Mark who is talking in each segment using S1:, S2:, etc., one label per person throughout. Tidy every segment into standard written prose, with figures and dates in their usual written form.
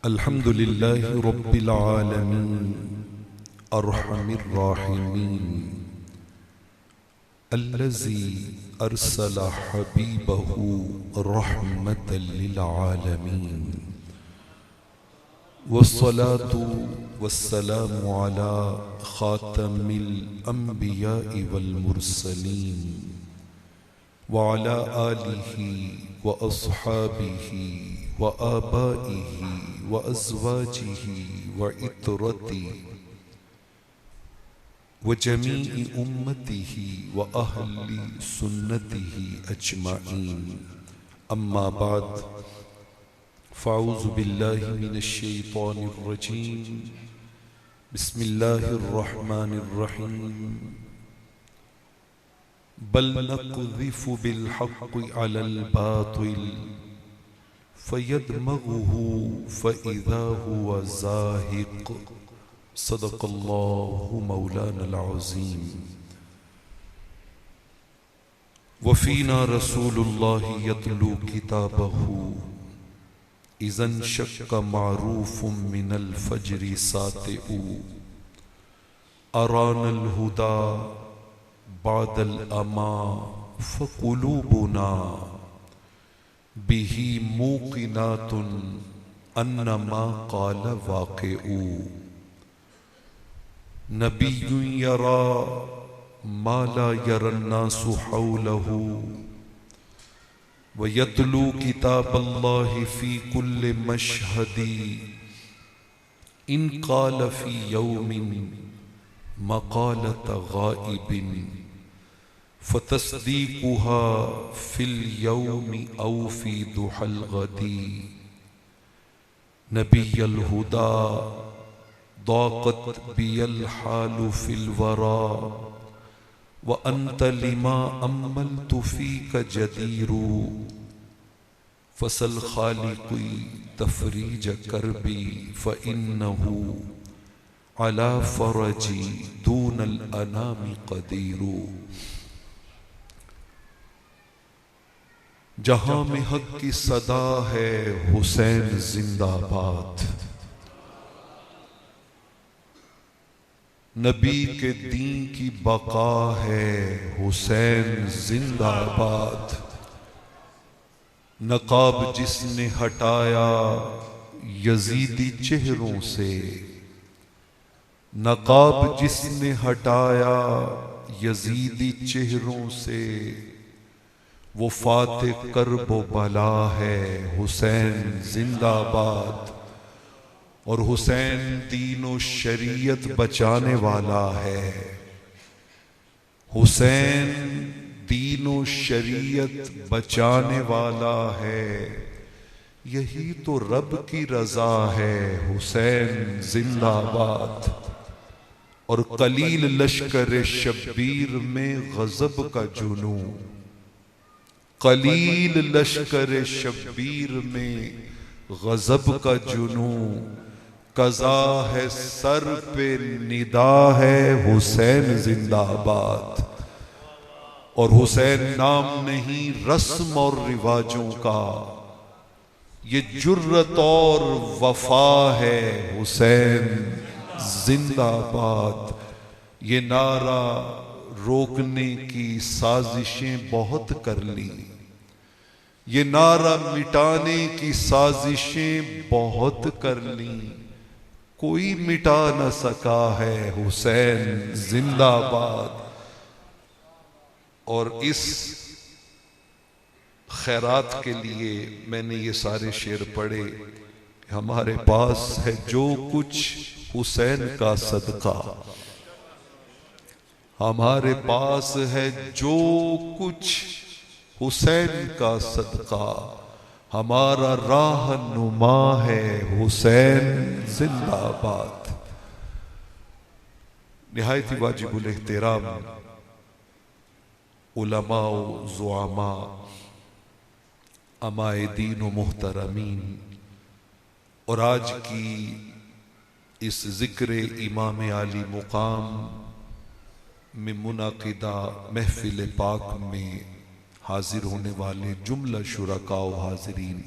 S1: अल्हम्दुलिल्लाहि रब्बिल आलमीन अर्हमिर राहिमीन अल्लज़ी अरसला हबीबहू रहमतल लिल आलमीन वस्सलातु वस्सलामु अला खातमिल अंबियाइ वल मुरसलीन व अला आलिहि व अस्हाबिहि व आबाइहि व अज़वाजिहि व इतरतिहि व जमीई उम्मतिहि व अहली सुन्नतिहि अजमाइन। अम्मा बाद फ़अऊज़ु बिल्लाहि मिनश शैतानिर रजीम। बिस्मिल्लाहिर रहमानिर रहीम। बल नक़ज़िफ़ु बिल हक़्क़ि अलल बातिल फ़यदमग़ुहु फ़इज़ा हुवा ज़ाहिक़। सदक़ल्लाहु मौलानल अज़ीम। वफ़ीना रसूलुल्लाहि यतलू किताबहु इज़न शक्क मारूफ़ुम मिनल फ़ज्रि सातिउ अरानल हुदा बादल अमा फ़क़ुलूबुना बिही मूक़िनातुन अन्नमा क़ाल वाक़िउ। नबियुन यरा मा ला यरन्नासु हौलहु व यतलू किताबल्लाहि फ़ी कुल्लि मशहदी इन क़ाल फ़ी यौमिन मक़ालत ग़ाइबिन फ़तस्दीक़ुहा फ़िल यौमि औ फ़ी दुहल ग़दी। नबिय्यल हुदा दाक़त बियल हालु फ़िल वरा व अंत लिमा अम्मलतु फ़ीक जदीरु फ़सल ख़ालिक़ी तफ़रीज करबी फ़इन्नहु अला फ़रजी दूनल अनामि क़दीरु। जहां में हक की सदा है हुसैन जिंदाबाद। नबी के दीन की बका है हुसैन जिंदाबाद। नकाब जिसने हटाया यजीदी चेहरों से, नकाब जिसने हटाया यजीदी चेहरों से वो फाते करबो बला है हुसैन जिंदाबाद। और हुसैन दीनो शरीयत बचाने वाला है। हुसैन दीनो शरीयत बचाने वाला है। यही तो रब की रजा है हुसैन जिंदाबाद। और कलील लश्कर शब्बीर में गजब का जुनू, कलील लश्कर शब्बीर में गजब का जुनू कज़ा है सर पे निदा है हुसैन जिंदाबाद। और हुसैन नाम नहीं रस्म और रिवाजों का, ये जुर्रत और वफा है हुसैन जिंदाबाद। ये नारा रोकने की साजिशें बहुत कर ली, ये नारा मिटाने की साजिशें बहुत कर ली, कोई मिटा न सका है हुसैन जिंदाबाद। और इस खैरात के लिए मैंने ये सारे शेर पढ़े। हमारे पास है जो कुछ हुसैन का सदका, हमारे पास है जो कुछ हुसैन का सदका। हमारा राहनुमा है हुसैन जिंदाबाद। निहायत वाजिबुल एहतराम उलमा व ज़ुआमा, अमाए दीन व मुहतरमीन, और आज की इस ज़िक्र इमाम आली मुकाम में मुनाकिदा महफिल पाक में हाजिर होने वाले जुमला शुरका व हाजिरीन,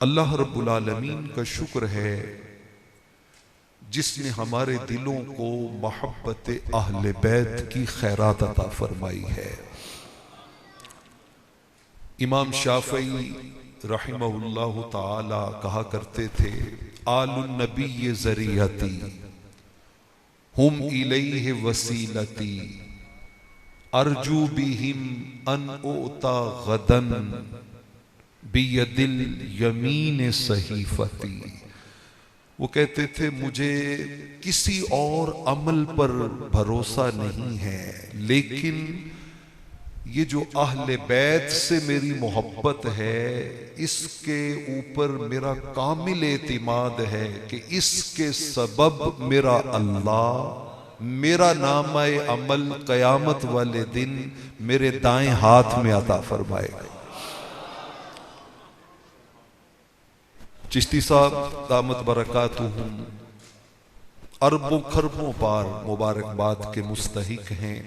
S1: अल्लाह रब्बुल आलमीन का शुक्र है जिसने हमारे दिलों को मोहब्बत अहले बैत की खैरात अता फरमाई है। इमाम शाफई रहमहुल्लाह ताला कहा करते थे, आलुन नबी ज़रियती हुम इलैहि वसीलती अर्जू बिहिम अन उता गदन बियदिल यमीन सहीफती। वो कहते थे मुझे किसी और अमल पर भरोसा नहीं है, लेकिन ये जो अहले बैत से मेरी मोहब्बत है इसके ऊपर मेरा कामिल एतिमाद है कि इसके सबब मेरा अल्लाह मेरा नामाए अमल कयामत वाले दिन मेरे दाएं हाथ में अता फरमाएगा। चिश्ती साहब दामत बरकातुहुम अरबों खरबों पार मुबारकबाद के मुस्तहिक हैं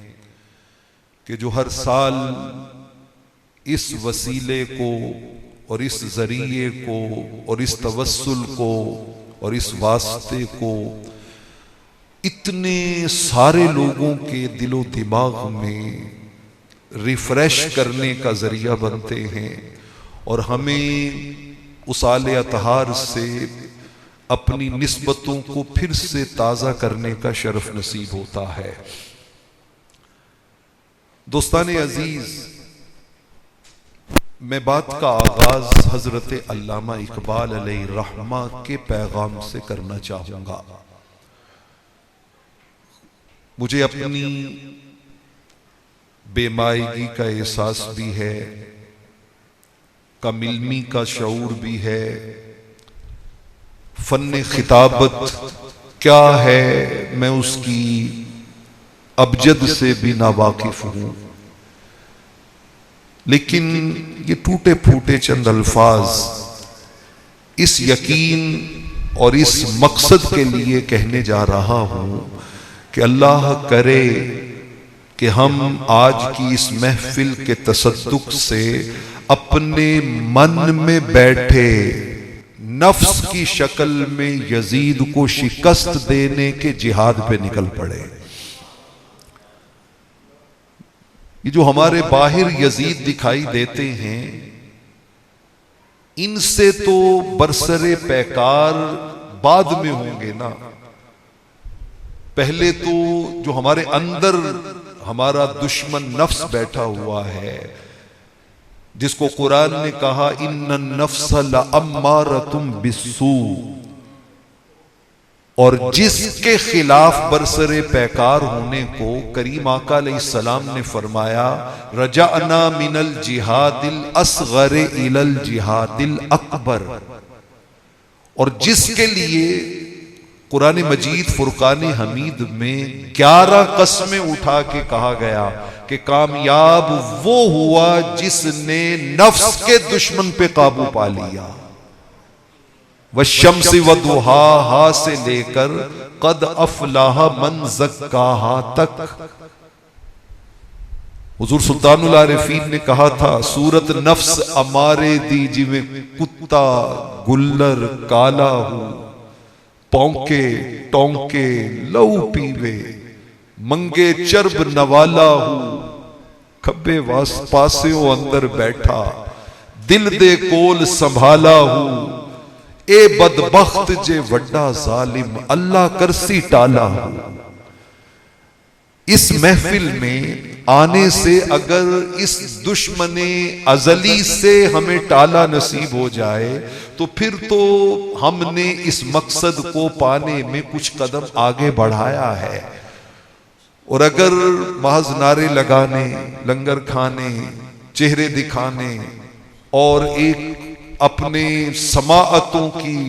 S1: कि जो हर साल इस वसीले को और इस जरिए को और इस तवस्सुल को और इस वास्ते को इतने सारे लोगों के दिलो दिमाग में रिफ्रेश करने का जरिया बनते हैं और हमें उस आले अतहार से अपनी निस्बतों को फिर से ताज़ा करने का शरफ नसीब होता है। दोस्ताने अजीज, मैं बात का आगाज हजरत अल्लामा इकबाल अलैहि रहमा के पैगाम से करना चाहूंगा। मुझे अपनी बेमायगी का एहसास भी है, कमिल्मी का शऊर भी है, फन्ने खिताबत क्या है मैं उसकी अबजद से भी नावाकिफ हूं, लेकिन ये टूटे फूटे चंद अल्फाज इस यकीन और इस मकसद के लिए कहने जा रहा हूं कि अल्लाह करे कि हम आज की इस महफिल के तसद्दुक से अपने मन में बैठे नफ्स की शक्ल में यजीद को शिकस्त देने के जिहाद पे निकल पड़े। ये जो हमारे बाहिर यजीद दिखाई देते हैं, इनसे तो बरसरे पैकार बाद में होंगे ना। पहले तो जो हमारे अंदर हमारा दुश्मन नफ्स बैठा हुआ है, जिसको कुरान ने कहा इन्नन नफ्स लअम्मारतुम बिस्सू, और जिसके खिलाफ बरसरे पैकार होने को करीम आका अलैहिस्सलाम ने फरमाया रजाअना मिनल जिहादिल असगर इलल जिहादिल अकबर, और जिसके लिए कुरान मजीद फुरकान हमीद में 11 कस्में उठा के कहा गया कि कामयाब वो हुआ जिसने नफ्स के दुश्मन पे काबू पा लिया। वशम्सी वदुहाहा से लेकर कद अफलाहा मन ज़क्काहा तक। हुजूर सुल्तानुल आरिफीन ने कहा था सूरत नफ्स अमारे दी जिवें कुत्ता गुल्लर काला हो, पौंके टोंके लहू पीवे मंगे चर्ब नवाला हो, खब्बे वास पासेओ अंदर बैठा दिल दे कोल संभाला हो, ए बदबख्त जे वड्डा जालिम अल्लाह करसी टाला हो। इस महफिल में आने से अगर इस दुश्मने अजली से हमें टाला नसीब हो जाए तो फिर तो हमने इस मकसद को पाने में कुछ कदम आगे बढ़ाया है। और अगर महज नारे लगाने, लंगर खाने, चेहरे दिखाने और एक अपने समाअतों की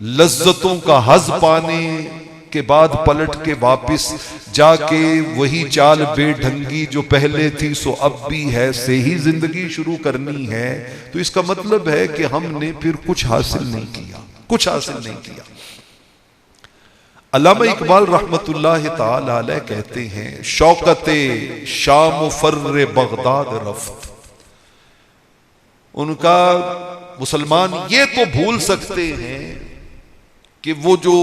S1: लज्जतों का हज पाने के बाद पलट के वापस जाके वही चाल बेढंगी जो पहले थी सो अब भी है से ही जिंदगी शुरू करनी है, तो इसका मतलब है कि हमने फिर कुछ हासिल नहीं किया, कुछ हासिल नहीं किया। अल्लामा इकबाल रहमतुल्लाह ताला अलैह कहते हैं शौकते शाम फर्रे बगदाद रफ्त। उनका मुसलमान ये तो भूल सकते हैं कि वो जो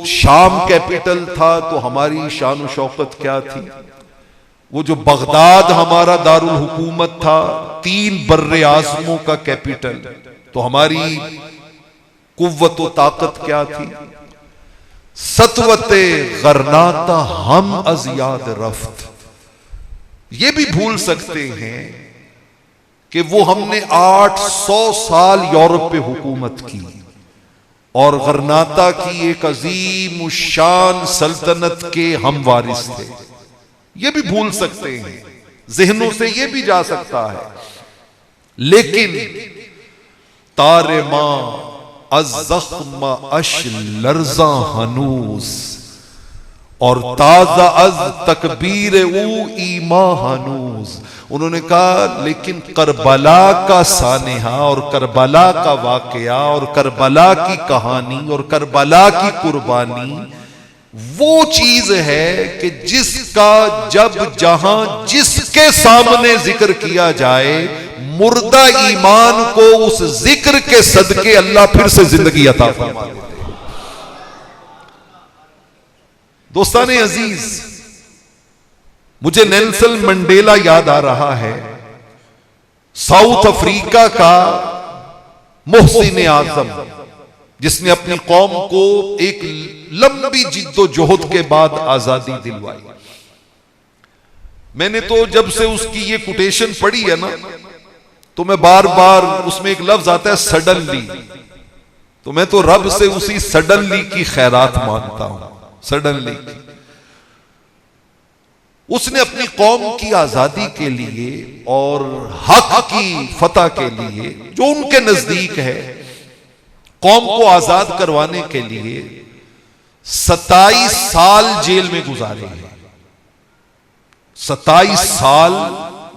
S1: शाम कैपिटल था तो हमारी शान शौकत क्या थी, वो जो बगदाद हमारा दारुल हुकूमत था, 3 बर्रे आज़मों का कैपिटल, तो हमारी कुव्वत व ताकत क्या थी। सतवते गरनाता हम अज याद रफ्त, ये भी भूल सकते हैं कि वो हमने 800 साल यूरोप पे हुकूमत की और गरनाता की एक अजीम शान सल्तनत के हम वारिस थे। ये भी भूल सकते हैं, जहनों से ये भी जा सकता है। लेकिन तारे मां अज़्ज़ख्म अश लर्जा हनूस और ताजा अज तकबीर ऊ ईमा हनूस, उन्होंने कहा लेकिन करबला का सानेहा और करबला का वाकया और करबला की कहानी और करबला की कुर्बानी वो चीज है कि जिसका जब जहां जिसके सामने जिक्र किया जाए, मुर्दा ईमान को उस जिक्र के सदके अल्लाह फिर से जिंदगी अता फरमा देते हैं। दोस्ताने अजीज, मुझे नेल्सन मंडेला याद आ रहा है, साउथ अफ्रीका का मुहसिन आजम, जिसने अपनी कौम को एक लंबी जिद्दोजहद के बाद आजादी दिलवाई। मैंने तो जब से उसकी ये कोटेशन पढ़ी है ना, तो मैं बार बार उसमें एक लफ्ज आता है सडनली, तो मैं तो रब से उसी सडनली की खैरात मांगता हूं। सडनली की उसने अपनी कौम की आजादी के लिए और हक की फतह के लिए, जो उनके नजदीक है, कौम को आजाद करवाने के लिए 27 साल जेल में गुजारे हैं। 27 साल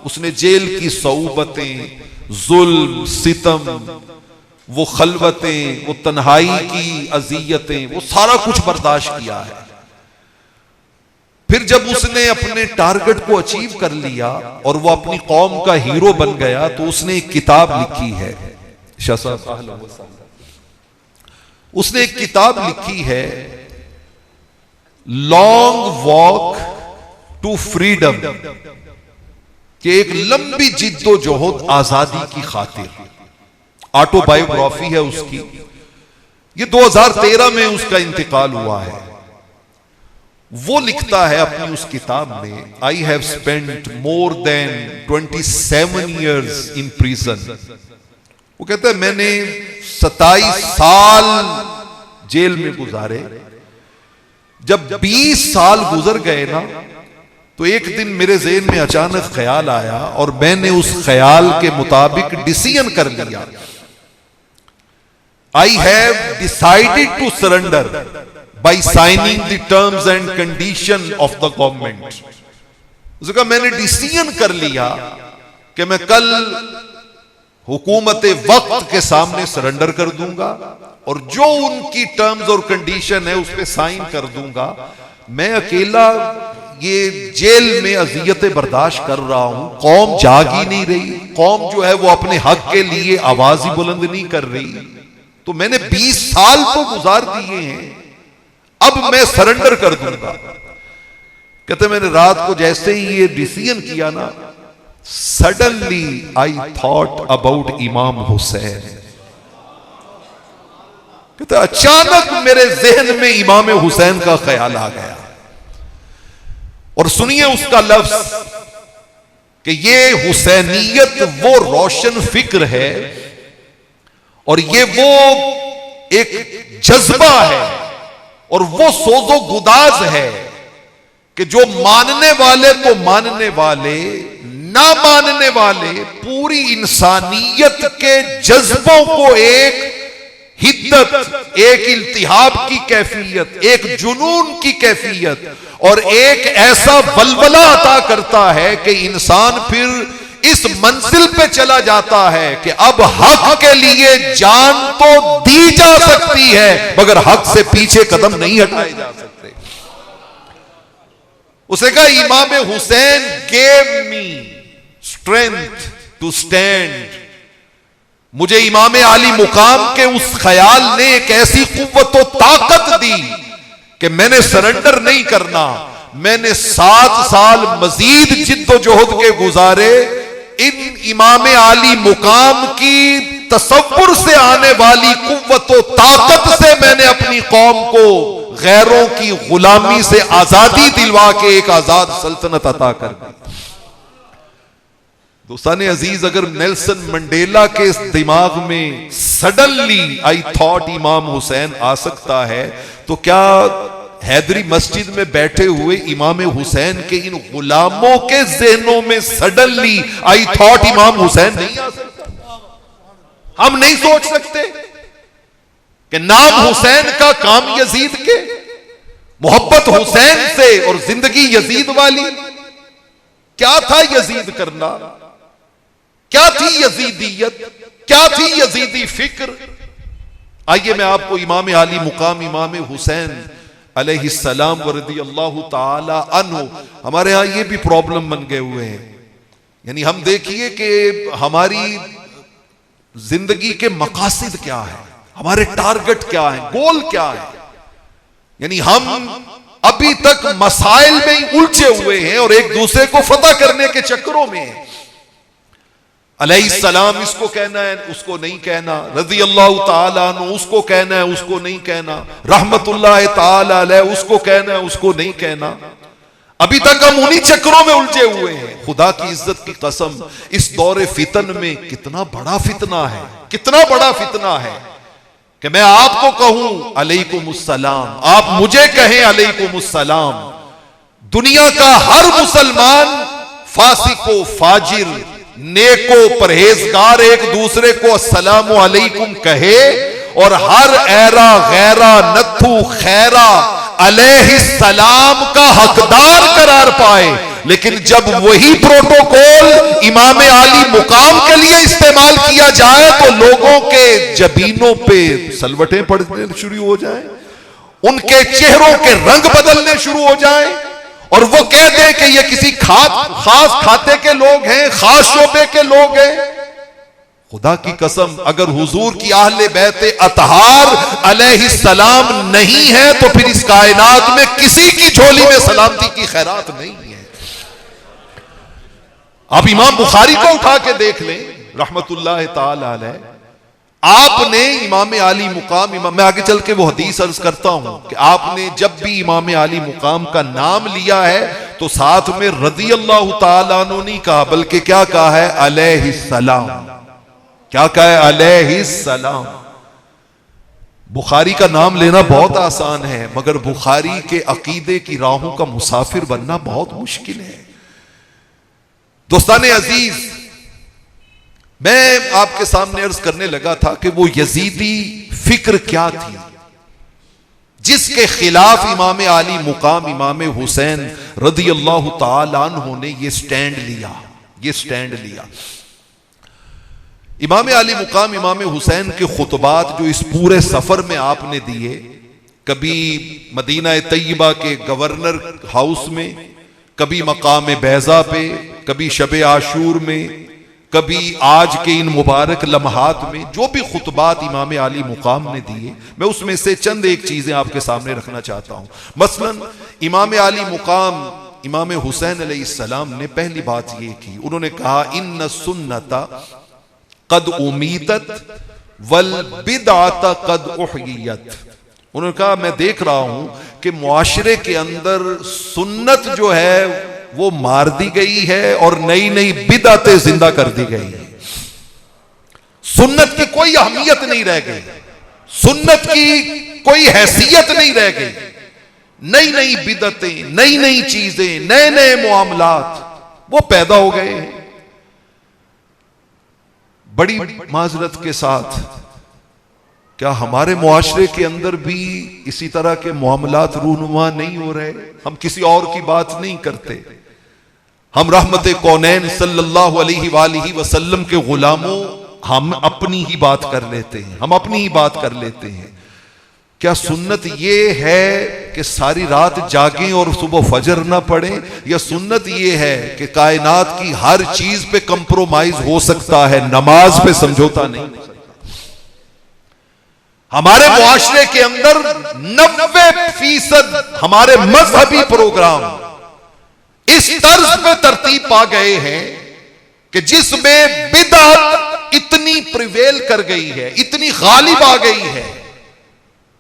S1: उसने जेल की सऊबतें, जुल्म, सितम, वो खलवतें, वो तन्हाई की अजियतें, वो सारा कुछ बर्दाश्त किया है। फिर जब उसने अपने टारगेट को अचीव कर लिया और वो अपनी कौम का हीरो बन गया, तो उसने एक किताब लिखी है। उसने एक किताब लिखी है, लॉन्ग वॉक टू फ्रीडम, कि एक लंबी जिद्दोजहद आजादी की खातिर। ऑटोबायोग्राफी है उसकी। ये 2013 में उसका इंतकाल हुआ है। वो लिखता है अपनी उस किताब में, I have spent more than 27 years in prison. वो कहता है मैंने 27 साल जेल में गुजारे। जब 20 साल गुजर गए ना, तो एक दिन मेरे ज़हन में अचानक ख्याल आया और मैंने उस ख्याल के मुताबिक डिसीजन कर लिया। I have decided to surrender by signing the terms and condition of the government. उसने कहा मैंने डिसीजन कर लिया कि मैं कल हुकूमत वक्त के सामने सरेंडर कर दूंगा और जो उनकी टर्म्स और कंडीशन है उस पर साइन कर दूंगा। मैं अकेला ये जेल में अजियतें बर्दाश्त कर रहा हूं, कौम जाग ही नहीं रही, कौम जो है वो अपने हक के लिए आवाज ही बुलंद नहीं कर रही। तो मैंने 20 साल तो गुजार दिए हैं, अब मैं सरेंडर कर दूंगा। कहते मैंने रात को जैसे ही ये डिसीजन किया ना, सडनली आई थॉट अबाउट इमाम हुसैन। कहते अचानक मेरे जहन में इमाम हुसैन का ख्याल आ गया। और सुनिए उसका लफ्ज कि ये हुसैनियत वो रोशन फिक्र है और ये वो एक जज्बा है और वो सोजो गुदाज है कि जो मानने वाले तो मानने वाले, ना मानने वाले, पूरी इंसानियत के जज्बों को एक हिद्दत, एक इल्तिहाब की कैफियत, एक जुनून की कैफियत और एक ऐसा बलबला अता करता है कि इंसान फिर इस मंजिल पे चला जाता है कि अब हक के लिए जान तो दी जा सकती है मगर हक से पीछे कदम नहीं हटाए जा सकते। उसे कहा Imam Hussain gave me strength to stand मुझे इमाम आली मुकाम के उस ख्याल ने एक ऐसी कुव्वत और ताकत दी कि मैंने सरेंडर नहीं करना। मैंने 7 साल मजीद जिद्दोजहद के गुजारे। इन इमाम आली मुकाम की तसव्वुर से आने वाली कुव्वत और ताकत से मैंने अपनी कौम को गैरों की गुलामी से आजादी दिलवा के एक आजाद सल्तनत अता कर दी। दोस्तान अजीज, अगर नेल्सन मंडेला के दिमाग में सडनली आई थॉट इमाम हुसैन आ सकता है, तो क्या हैदरी मस्जिद में बैठे हुए इमाम हुसैन के इन गुलामों के जहनों में सडनली आई थॉट इमाम हुसैन नहीं आ सकता? हम नहीं सोच सकते कि नाम हुसैन का काम यजीद के, मोहब्बत हुसैन से और जिंदगी यजीद वाली। क्या था यजीद करना, क्या थी यजीदियत, क्या थी यजीदी फिक्र? आइए मैं आपको इमाम आली मुकाम इमाम हुसैन अलैहिस्सलाम व रदियल्लाहु ताला अन्हु, हमारे यहां ये भी प्रॉब्लम बन गए हुए हैं। यानी हम देखिए कि हमारी जिंदगी के मकासद क्या है, हमारे टारगेट क्या है, गोल क्या है। यानी हम अभी तक मसाइल में ही उलझे हुए हैं और एक दूसरे को फतह करने के चक्करों में हैं। अलैहिस्सलाम इसको कहना है, उसको नहीं कहना। रज़ी अल्लाह ताला अन्हु उसको कहना है, उसको नहीं कहना। रहमतुल्लाह ताला अलैह उसको कहना है, उसको नहीं कहना। अभी तक हम उन्हीं चक्करों में उलझे हुए हैं। खुदा की इज्जत की कसम, इस दौरे फितन में कितना बड़ा फितना है, कितना बड़ा फितना है कि मैं आपको कहूं अलैकुमुस्सलाम, आप मुझे कहें अलैकुमुस्सलाम। दुनिया का हर मुसलमान फासिको फाजिर नेको परहेजगार एक दूसरे को अस्सलामु अलैकुम कहे और हर ऐरा गैरा नत्थु खैरा अलैहिस्सलाम का हकदार करार पाए। लेकिन जब वही प्रोटोकॉल इमाम आली मुकाम के लिए इस्तेमाल किया जाए तो लोगों के जबीनों पे सलवटें पड़ने शुरू हो जाएं, उनके चेहरों के रंग बदलने शुरू हो जाएं और वो कह दें कि ये किसी खास खाते के लोग हैं, खास शोबे के लोग हैं। खुदा की कसम, अगर हुजूर की आहले बैते अतहार अलैहिस्सलाम नहीं है तो फिर इस कायनात में किसी की झोली में सलामती की खैरात नहीं है। आप इमाम बुखारी को उठा के देख लें रहमतुल्लाह ताला अलैह। आपने इमाम आली मुकाम, मैं आगे चल के वो हदीस अर्ज करता हूं कि आपने जब भी इमाम आली मुकाम का नाम लिया है तो साथ में रज़ी अल्लाह ताला अन्हु नहीं कहा, बल्कि क्या कहा है, अलैहिस्सलाम। क्या कहा है, अलैहिस्सलाम। बुखारी का नाम लेना बहुत आसान है, मगर बुखारी के अकीदे की राहों का मुसाफिर बनना बहुत मुश्किल है। दोस्ताने अजीज, मैं आपके सामने अर्ज करने लगा था कि वो यजीदी फिक्र क्या थी जिसके खिलाफ इमाम आली मुकाम इमाम हुसैन रज़ियल्लाहु ताला अन्हु ने ये स्टैंड लिया। इमाम आली मुकाम इमाम हुसैन के खुतबात जो इस पूरे सफर में आपने दिए, कभी मदीना तैयबा के गवर्नर हाउस में, कभी मकाम बैज़ा पे, कभी शब आशूर में, कभी आज के इन मुबारक लम्हात में, जो भी खुतबात इमाम आली मुकाम ने दिए, मैं उसमें से चंद एक चीजें आपके सामने रखना चाहता हूं। मसलन इमाम आली मुकाम इमाम हुसैन अलैहिस्सलाम ने पहली बात ये की, उन्होंने कहा इन्न सुन्नता कद उमीदत वल बिदअत कद उहयियत। उन्होंने कहा मैं देख रहा हूं कि मुआशरे के अंदर सुन्नत जो है वो मार दी गई है और नई नई बिदअतें जिंदा कर दी गई है। सुन्नत की कोई अहमियत नहीं रह गई, सुन्नत की कोई हैसियत नहीं रह गई। नई नई बिदअतें, नई नई चीजें, नए नए मामलात वो पैदा हो गए हैं। बड़ी माजरत के साथ, क्या हमारे मुआशरे के अंदर भी इसी तरह के मामलात रूनुमा नहीं हो रहे? हम किसी और की बात नहीं करते, हम रहमत कौनैन सल्लल्लाहु अलैहि वसल्लम के गुलामों, हम अपनी ही बात कर लेते हैं, हम अपनी ही बात कर लेते हैं। क्या सुन्नत ये है कि सारी रात जागें और सुबह फजर ना पढ़ें, या सुन्नत ये है कि कायनात की हर चीज पे कंप्रोमाइज हो सकता है, नमाज पे समझौता नहीं हो सकता? हमारे मुआशरे के अंदर 90% हमारे मजहबी प्रोग्राम इस तर्ज पे तरतीब पा गए हैं कि जिसमें बिदअत इतनी प्रिवेल कर गई है, इतनी गालिब आ गई है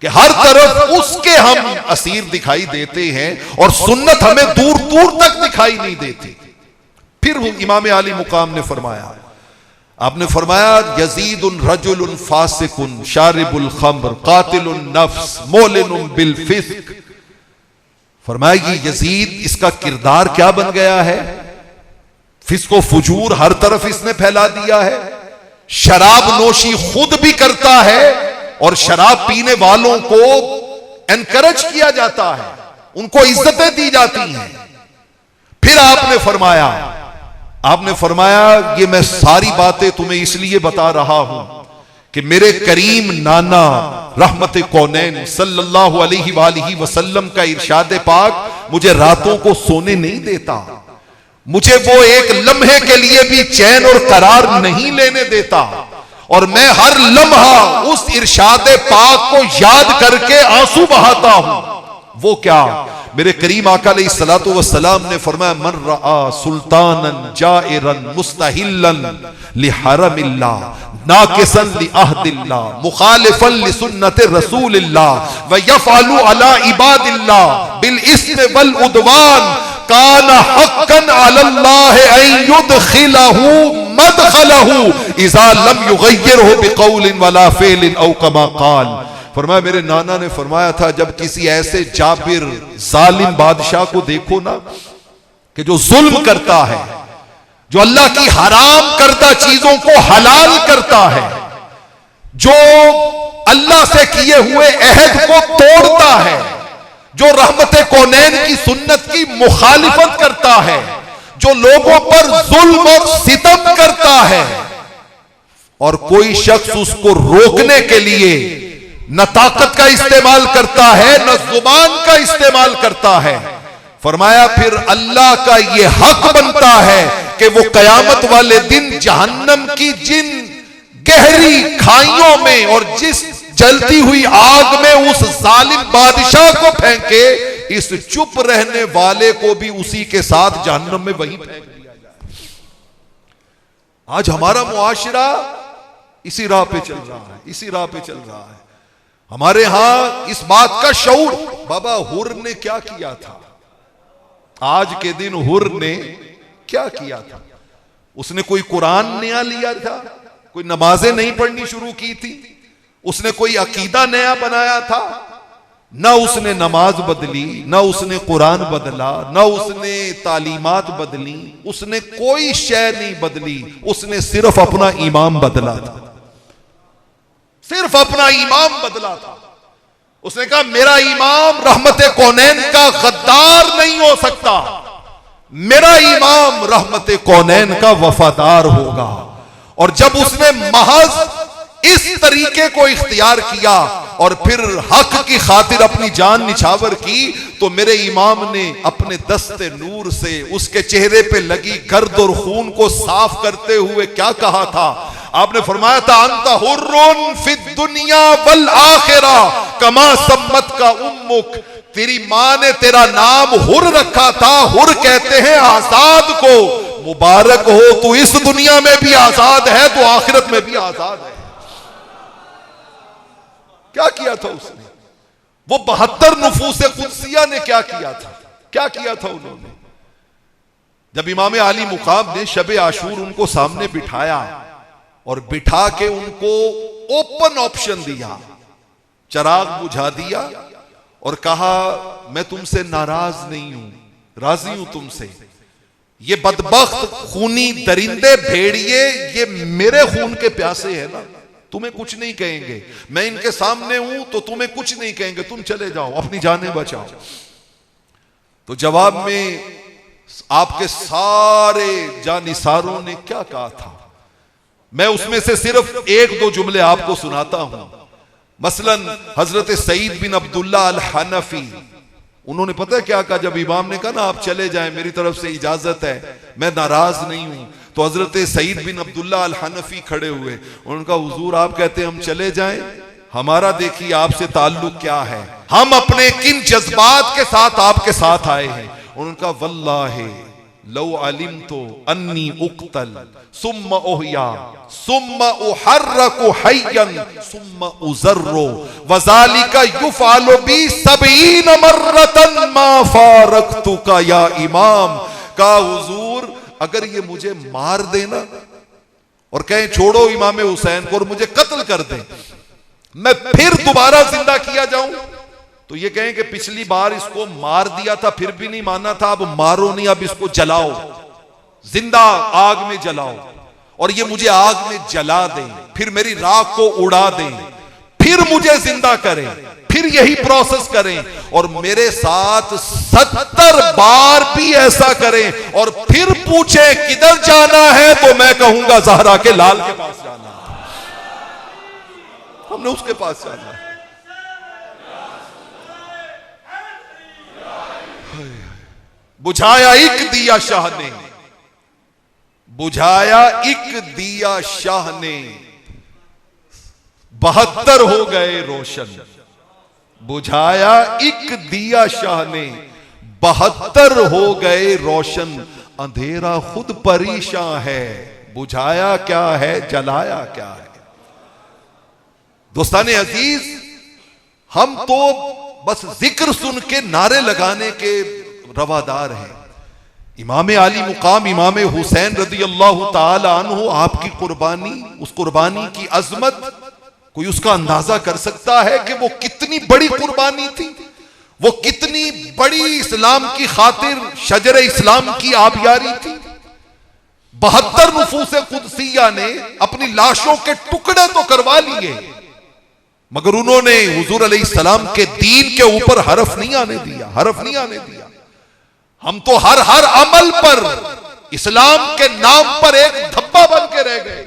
S1: कि हर तरफ उसके हम असीर दिखाई देते हैं और सुन्नत हमें दूर दूर तक दिखाई नहीं देती। फिर इमाम आली मुकाम ने फरमाया, आपने फरमाया यजीदुन रजुलुन फासिकुन शारिबुल खम्र कातिलुन नफ्स मोलिनुन बिल फिस्क। फरमाया ये यजीद, इसका किरदार क्या बन गया है? फिस्को फुजूर हर तरफ इसने फैला दिया है, शराब नोशी खुद भी करता है और शराब पीने वालों को एनकरेज किया जाता है, उनको इज्जतें दी जाती हैं। फिर आपने फरमाया ये मैं सारी बातें तुम्हें इसलिए बता रहा हूं कि मेरे करीम नाना रहमत कौनैन सल्लल्लाहु अलैहि वसल्लम का इरशाद पाक मुझे रातों को सोने नहीं देता, मुझे वो एक लम्हे के लिए भी चैन और करार नहीं लेने देता, और मैं हर लम्हा उस इरशाद पाक को याद करके आंसू बहाता हूं। वो क्या? मेरे करीम आका अलैहिस्सलातु वस्सलाम ने फरमाया मन रआ सुल्तानन जाइरन मुस्तहिल्लन लिहरमिल्लाह नाकिसन लिअहदिल्लाह मुखालिफन लिसुन्नति रसूलिल्लाह व यफअलु अला इबादिल्लाह बिल इस्म वल उदवान काना हक्कन अलल्लाह अन युदखिलहु मदखलहु इज़ा लम युगय्यिरहु बिक़ौलिन वला फ़िअलिन औ कमा क़ाल। फरमाया मेरे नाना ने फरमाया था, जब किसी ऐसे जाबिर जालिम बादशाह को देखो ना कि जो जुल्म करता है, जो अल्लाह की हराम करदा चीजों को हलाल करता है, जो अल्लाह से किए हुए अहद को तोड़ता है, जो रहमत कौनैन की सुन्नत की मुखालिफत करता है, जो लोगों पर जुल्म और सितम करता है, और कोई शख्स उसको रोकने के लिए न ताकत का इस्तेमाल करता है न जुबान का इस्तेमाल करता है। फरमाया फिर अल्लाह का यह हक बनता है कि वो कयामत वाले दिन जहन्नम की जिन गहरी खाइयों में और जिस जलती हुई आग में उस जालिम बादशाह को फेंके, इस चुप रहने वाले को भी उसी के साथ जहन्नम में वही फेंक दिया जाए। आज हमारा मुआशरा इसी राह पे चल रहा है, इसी राह पे चल रहा है। हमारे यहां इस बात का शऊर, बाबा हुर ने क्या किया था, आज के दिन हुर ने क्या किया था? उसने कोई कुरान नया लिया था, कोई नमाजें नहीं पढ़नी शुरू की थी, उसने कोई अकीदा नया बनाया था? ना उसने नमाज बदली, ना उसने कुरान बदला, ना उसने तालीमात बदली, उसने कोई शय नहीं बदली, उसने सिर्फ अपना इमाम बदला था, सिर्फ अपना इमाम बदला था। उसने कहा मेरा इमाम रहमत कौनैन का गद्दार नहीं हो सकता, मेरा इमाम रहमत कौनैन का वफादार होगा। और जब उसने महज इस तरीके को इख्तियार किया और फिर हक की खातिर अपनी जान निछावर की, तो मेरे इमाम ने अपने दस्ते नूर से उसके चेहरे पे लगी गर्द और खून को साफ करते हुए क्या कहा था? आपने फरमाया था अंता हुर्रुन फिद दुनिया वल आखिरा कमा सम्मत का उम्मुक। तेरी मां ने तेरा नाम हुर रखा था, हुर कहते हैं आजाद को। मुबारक हो, तू इस दुनिया में भी आजाद है तो आखिरत में भी आजाद है। क्या किया था उसने? वो 72 नुफूस कुदसिया ने क्या किया था? क्या किया था उन्होंने? जब इमाम आली मुकाम ने शब आशूर उनको सामने बिठाया और बिठा के उनको ओपन ऑप्शन दिया, चराग बुझा दिया और कहा मैं तुमसे नाराज नहीं हूं, राजी हूं तुमसे। ये बदबख्त खूनी दरिंदे भेड़िए ये मेरे खून के प्यासे हैं ना, तुम्हें कुछ नहीं कहेंगे। मैं इनके सामने हूं तो तुम्हें कुछ नहीं कहेंगे, तुम चले जाओ, अपनी जानें बचाओ। तो जवाब में आपके सारे जानिसारों ने क्या कहा था? मैं उसमें से सिर्फ एक दो जुमले आपको सुनाता हूं। मसलन हजरत सईद बिन अब्दुल्ला अल हनफी, उन्होंने पता है क्या कहा? जब इमाम ने कहा ना आप चले जाएं, मेरी तरफ से इजाजत है, मैं नाराज नहीं हूं, तो हजरत सईद बिन अब्दुल्ला अल हनफी खड़े हुए। उन्होंने कहा हुजूर आप कहते हैं हम चले जाएं, हमारा देखिए आपसे ताल्लुक क्या है, हम अपने किन जज्बात के साथ आपके साथ आए हैं। उन्होंने कहा वल्लाहि लौ अलिम तो अन्नी उक्तल सुम्मा ओहिया सुम्मा उहर्रकु हय्यन सुम्मा उज़र्रो वज़ालिका युफ़अलु बी सबईन मर्रतन मा फारक़तुका या इमाम। का हुजूर अगर ये मुझे मार देना और कहें छोड़ो इमाम हुसैन को और मुझे कत्ल कर दें, मैं फिर दोबारा जिंदा किया जाऊं, तो ये कहें कि पिछली बार इसको मार दिया था फिर भी नहीं माना था, अब मारो नहीं, अब इसको जलाओ, जिंदा आग में जलाओ, और ये मुझे आग में जला दें, फिर मेरी राख को उड़ा दें, फिर मुझे जिंदा करें, फिर यही प्रोसेस करें, और मेरे साथ 70 बार भी ऐसा करें, और फिर पूछे किधर जाना है, तो मैं कहूंगा ज़हरा के लाल के पास जाना है, हमने उसके पास जाना है। बुझाया एक दिया शाह ने, बुझाया एक दिया शाह ने, 72 हो गए रोशन। बुझाया एक दिया शाह ने, 72 हो गए रोशन, अंधेरा खुद परेशान है, बुझाया क्या है जलाया क्या है। दोस्ताने अजीज, हम तो बस जिक्र सुन के नारे लगाने के रवादार हैं। इमाम आली मुकाम इमाम हुसैन रदी अल्लाह ताला अन्हु, आपकी कुर्बानी, उस कुर्बानी की अजमत कोई उसका अंदाजा कर सकता है कि वो कितनी बड़ी कुर्बानी थी, वो कितनी बड़ी इस्लाम की खातिर शजर इस्लाम की आबियारी थी। 72 नुफूसे कुदसिया ने अपनी लाशों के टुकड़े तो करवा लिए, मगर उन्होंने हुजूर अलैहिस्सलाम के दीन के ऊपर हरफ नहीं आने दिया, हरफ नहीं आने दिया। हम तो हर अमल पर इस्लाम के नाम पर एक धब्बा बन के रह गए।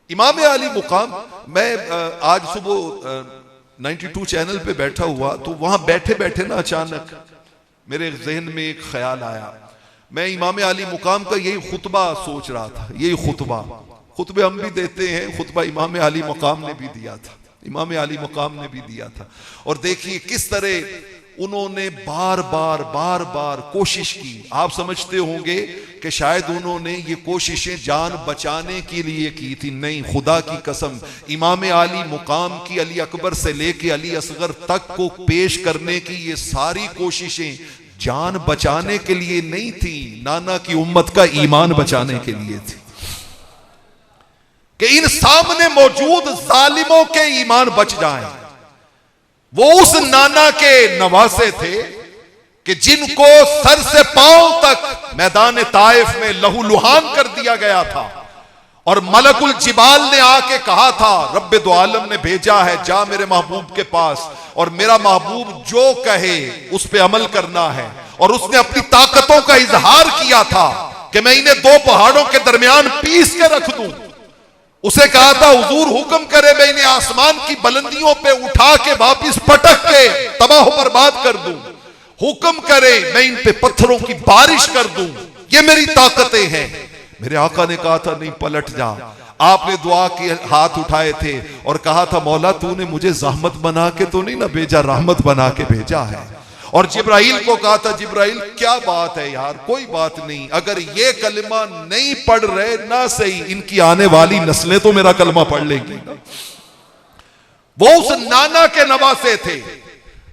S1: इमाम आली मुकाम, मैं आज सुबह 92 चैनल पे बैठा हुआ, तो वहां बैठे बैठे ना अचानक मेरे जहन में एक ख्याल आया। मैं इमाम आली मुकाम का यही खुतबा सोच रहा था, यही खुतबे हम भी देते हैं, खुतबा इमाम आली मुकाम ने भी दिया था, इमाम आली मुकाम ने भी दिया था। और देखिए किस तरह उन्होंने बार बार कोशिश की। आप समझते होंगे कि शायद उन्होंने ये कोशिशें जान बचाने के लिए की थी, नहीं, खुदा की कसम, इमाम आली मुकाम की अली अकबर से लेके अली असगर तक को पेश करने की ये सारी कोशिशें जान बचाने के लिए नहीं थी, नाना की उम्मत का ईमान बचाने के लिए थी, कि इन सामने मौजूद जालिमों के ईमान बच जाएं। वो उस नाना के नवासे थे कि जिनको सर से पांव तक मैदान ताइफ में लहूलुहान कर दिया गया था, और मलकुल जिबाल ने आके कहा था, रब्बे दो आलम ने भेजा है, जा मेरे महबूब के पास, और मेरा महबूब जो कहे उस पे अमल करना है। और उसने अपनी ताकतों का इजहार किया था कि मैं इन्हें 2 पहाड़ों के दरमियान पीस के रख दूं। उसे कहा था हुजूर हुक्म करे मैं इन्हें आसमान की बुलंदियों पे उठा के वापिस पटक के तबाह बर्बाद कर दूं, हुक्म करे मैं इन पे पत्थरों की बारिश कर दूं, ये मेरी ताकतें हैं। मेरे आका ने कहा था नहीं, पलट जा। आपने दुआ के हाथ उठाए थे और कहा था मौला तूने मुझे जहमत बना के तो नहीं ना भेजा, रहमत बना के भेजा है। और जिब्राइल को कहा था, जिब्राइल क्या बात है यार, कोई बात नहीं, अगर ये कलमा नहीं पढ़ रहे ना सही, इनकी आने वाली नस्लें तो मेरा कलमा पढ़ लेंगी। वो उस नाना के नवासे थे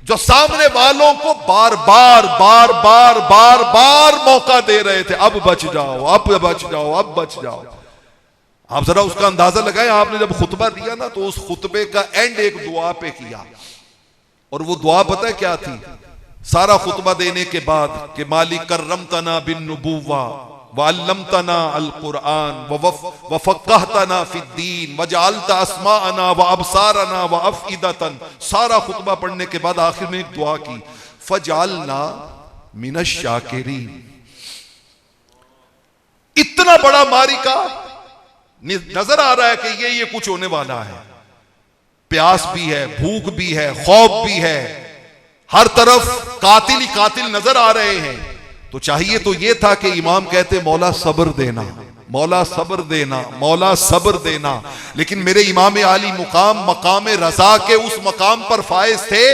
S1: जो सामने वालों को बार बार मौका दे रहे थे, अब बच जाओ, अब बच जाओ, अब बच जाओ। आप जरा उसका अंदाजा लगाएं, आपने जब खुतबा दिया ना, तो उस खुतबे का एंड एक दुआ पे किया, और वो दुआ पता है क्या थी? सारा खुतबा देने के बाद कि मालिक करमतना बिन नुबुव्वा व अल्लमतना अल कुरान व फक्कहतना फिद्दीन व जअलता अस्माअना व अबसारना व अफइदतन। सारा खुतबा पढ़ने के बाद आखिर में एक दुआ की, फजअलना मिनश शाकिरीन। इतना बड़ा मारिका नजर आ रहा है कि ये कुछ होने वाला है, प्यास भी है, भूख भी है, खौफ भी है, हर तरफ कातिल ही कातिल नजर आ रहे हैं। तो चाहिए तो यह था कि इमाम कहते मौला सब्र देना, मौला सब्र देना, मौला सब्र देना। लेकिन मेरे इमाम आली मुकाम मकाम रजा के उस मकाम पर फाइज थे।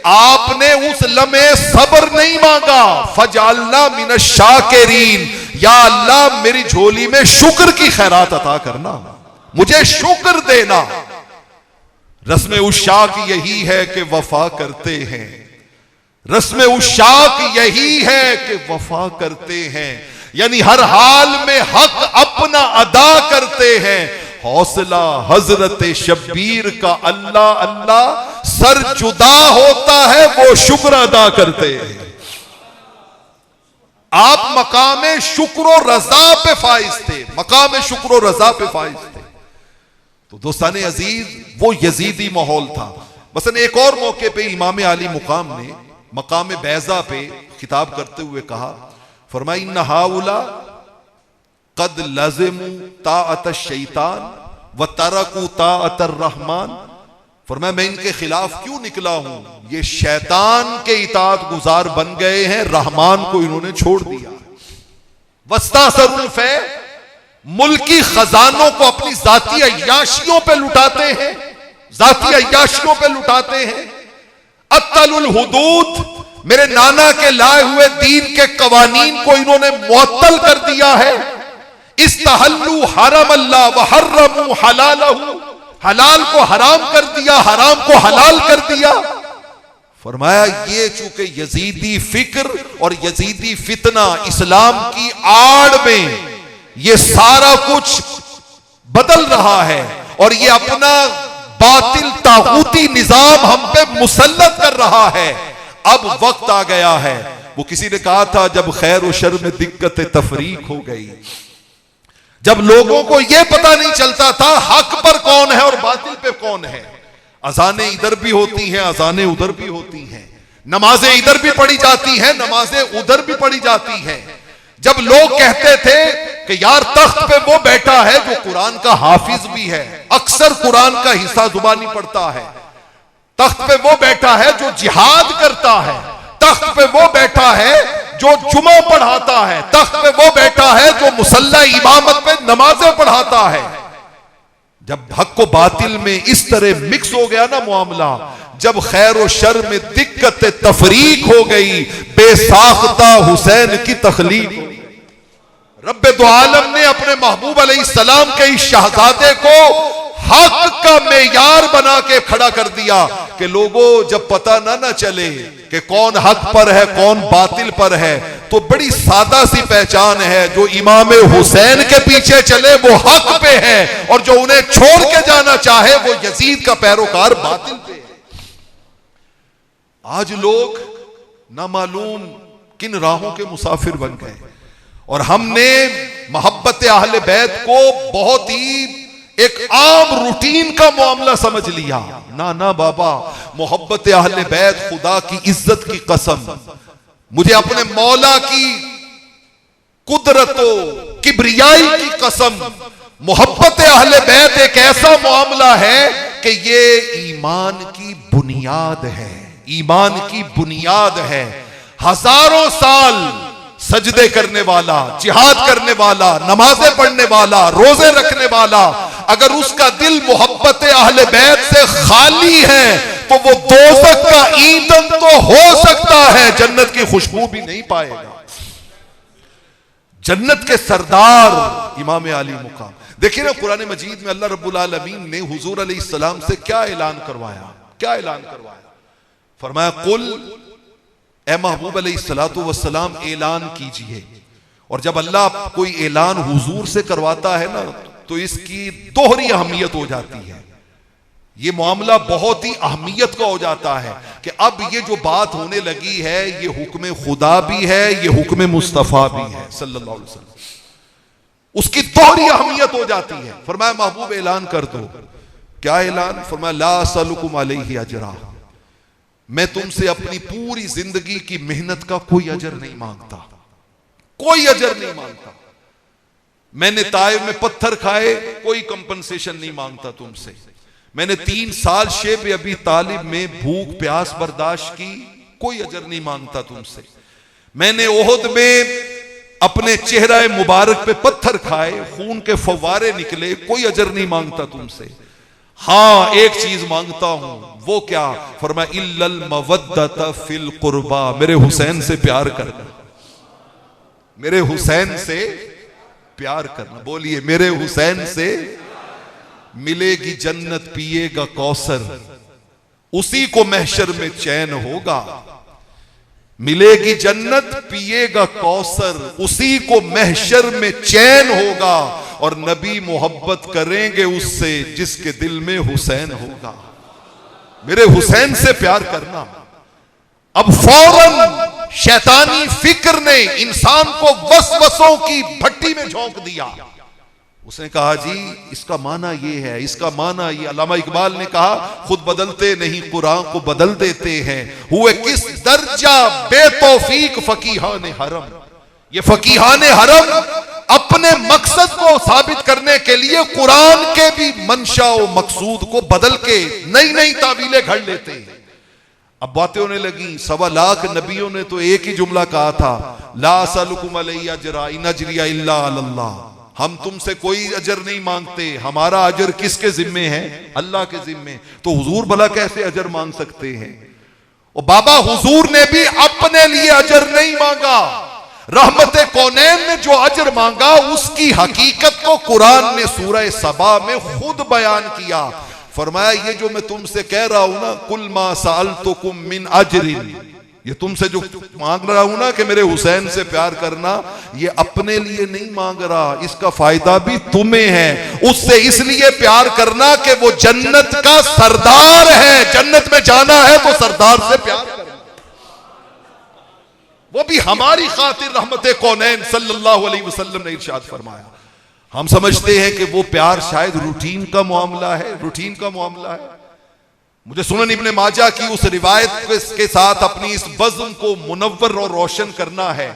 S1: आपने उस लम्हे सब्र नहीं मांगा, फजालना मिनश शाकिरीन, या अल्लाह मेरी झोली में शुक्र की खैरात अता करना, मुझे शुक्र देना। रस्म उशाक यही है कि वफा करते हैं, रस्म उशाक यही है कि वफा करते हैं, यानी हर हाल में हक अपना अदा करते हैं। हौसला हजरत शब्बीर का अल्लाह अल्लाह, सर जुदा होता है वो शुक्र अदा करते हैं। आप मकाम शुक्र रजा पे फाइज थे, मकाम शुक्र रजा पे फाइज थे। तो दोस्ताने अजीज वो यजीदी माहौल था। मसलन एक और मौके पे इमाम आली मुकाम ने मकाम बैजा पे खिताब करते हुए कहा, फरमाई इन्ना हाउला कद लज़िमू ताअत शैतान व तरकू ताअत रहमान। फरमाया मैं इनके खिलाफ क्यों निकला हूं, ये शैतान के इताअत गुजार बन गए हैं, रहमान को इन्होंने छोड़ दिया। वस्तासरुल फै, मुल्की खजानों को अपनी जाती अय्याशियों पे लुटाते हैं, जाती अय्याशियों पे लुटाते हैं। अत्तलुल हुदूद, मेरे नाना के लाए हुए दीन के कवानीन को इन्होंने मुअत्तल कर दिया है। इस्तहल्लू हरम अल्लाह व हर्रमू हलालहू, हलाल को हराम कर दिया, हराम को हलाल कर दिया। फरमाया ये चूंकि यजीदी फिक्र और यजीदी फितना इस्लाम की आड़ में ये सारा कुछ बदल रहा है और ये अपना बातिल तागूती निजाम हम पे मुसल्लत कर रहा है। अब वक्त आ गया है। वो किसी ने कहा था जब खैर और शर में दिक्कत तफरीक हो गई, जब लोगों को यह पता नहीं चलता था हक पर कौन है और बातिल पे कौन है। अजानें इधर भी होती हैं, अजानें उधर भी होती हैं, नमाजें इधर भी पढ़ी जाती हैं, नमाजें उधर भी पढ़ी जाती हैं। जब लोग कहते थे कि यार तख्त पे वो बैठा है जो कुरान का हाफिज भी है, अक्सर कुरान का हिस्सा जुबानी पढ़ता है, तख्त पे वो बैठा है जो जिहाद करता है, तख्त पे वो बैठा है जो जुमा पढ़ाता है, तख्त पे वो बैठा है जो मुसल्ला इमामत पे नमाजें पढ़ाता है। जब हक को बातिल में इस तरह मिक्स हो गया ना मामला, जब खैर और शर में दिक्कत तफरीक हो गई, बेसाख्ता हुसैन की तखलीक हो गई। रब्बे दो आलम ने अपने महबूब अलैहिस्सलाम के इस शहजादे को हक का मेयार बना के खड़ा कर दिया कि लोगों जब पता ना चले कि कौन हक पर है कौन बातिल पर है, तो बड़ी सादा सी पहचान है, जो इमाम हुसैन के पीछे चले वो हक पे है और जो उन्हें छोड़ के जाना चाहे वो यजीद का पैरोकार बातिल पे है। आज लोग ना मालूम किन राहों के मुसाफिर बन गए और हमने मोहब्बत अहले बैत को बहुत ही एक आम रूटीन का मामला समझ लिया। ना ना बाबा, मोहब्बत अहले बैत खुदा की इज्जत की कसम, मुझे अपने मौला की कुदरतों किब्रियाई की कसम, मोहब्बत अहले बैत एक ऐसा मामला है कि ये ईमान की बुनियाद है, ईमान की बुनियाद है। हजारों साल सजदे करने वाला, जिहाद करने वाला, नमाजें पढ़ने वाला, रोजे रखने वाला, अगर उसका दिल मोहब्बत अहले बैत से खाली है तो वो दोज़ख का ईंधन तो हो सकता है, जन्नत की खुशबू भी नहीं पाएगा। जन्नत के सरदार इमाम आली मुकाम, देखिए ना कुरान मजीद में अल्लाह रब्बुल आलमीन ने हुजूर अलैहिस्सलाम से क्या ऐलान करवाया, क्या ऐलान करवाया। फरमाया कुल, ए महबूब अलैहिस्सलातु वस्सलाम ऐलान कीजिए। और जब अल्लाह कोई ऐलान हुजूर से करवाता है ना तो इसकी दोहरी अहमियत हो जाती है। ये मामला बहुत ही अहमियत का हो जाता है कि अब ये जो बात होने लगी है ये हुक्म खुदा भी है, ये हुक्म मुस्तफा भी है सल्लल्लाहु अलैहि वसल्लम। उसकी दोहरी अहमियत हो जाती है। फरमाया महबूब ऐलान कर दो। क्या ऐलान? फरमाया ला असलुकुम अलैहि अजरा, मैं तुमसे अपनी पूरी जिंदगी की मेहनत का कोई अजर नहीं मांगता, कोई अजर नहीं मांगता। मैंने ताइफ में पत्थर खाए, कोई कंपनसेशन नहीं मांगता तुमसे। मैंने 3 साल शेब अबी तालिब में भूख प्यास बर्दाश्त की, कोई अजर नहीं मांगता तुमसे। मैंने ओहद में अपने चेहरा मुबारक पे पत्थर खाए, खून के फव्वारे निकले, कोई अजर नहीं मांगता तुमसे। हाँ, एक चीज मांगता हूं, वो क्या? फरमाया इल्लल मवद्दत फिल कुर्बा, मेरे हुसैन से प्यार करना, मेरे हुसैन से प्यार करना। बोलिए, मेरे हुसैन से मिलेगी जन्नत, पिएगा कौसर, उसी को महशर में चैन होगा। मिलेगी जन्नत, पिएगा कौसर, उसी को महशर में चैन होगा। और नबी मोहब्बत करेंगे उससे जिसके दिल में हुसैन होगा। मेरे हुसैन से प्यार करना। अब फौरन शैतानी फिक्र ने इंसान को वसवसों की भट्टी में झोंक दिया। उसने कहा, जी इसका माना ये है, इसका माना ये। अल्लामा इकबाल ने कहा, खुद बदलते नहीं कुरान को बदल देते हैं, हुए किस दर्जा बेतौफीक फकीहान हरम। ये फकीहान हरम अपने मकसद को साबित करने के लिए कुरान के भी मंशा और मकसूद को बदल के नई नई तावीलें घड़ लेते हैं। अब बातें होने लगी, 1.25 लाख नबियों ने तो एक ही जुमला कहा था, ला असलुकुम अलैहि अजरा इन अजरिया इल्ला अल्लाह। हम तुमसे कोई अजर नहीं मांगते, हमारा अजर किसके जिम्मे है? अल्लाह के जिम्मे। तो हुजूर भला कैसे अजर मांग सकते हैं? और बाबा हुजूर ने भी अपने लिए अजर नहीं मांगा, रहमते कौनैन ने जो अजर मांगा उसकी हकीकत को कुरान ने सूरह सबा में खुद बयान किया। फरमाया, ये जो मैं तुमसे कह रहा हूं ना, कुल मा सअलतुकुम मिन अजरिन, ये तुमसे जो मांग रहा हूं ना कि मेरे हुसैन से प्यार करना, ये अपने लिए नहीं मांग रहा, इसका फायदा भी तुम्हें है। उससे इसलिए प्यार करना कि वो जन्नत का सरदार है, जन्नत में जाना है तो सरदार से प्यार करना, वो भी हमारी खातिर। रहमते कौनैन सल्लल्लाहु अलैहि वसल्लम ने इरशाद फरमाया। हम समझते हैं कि वो प्यार शायद रूटीन का मामला है, रूटीन का मामला है। मुझे सुनन इब्ने माजा की उस रिवायत के साथ अपनी इस बज़्म को मुनव्वर और रोशन करना है।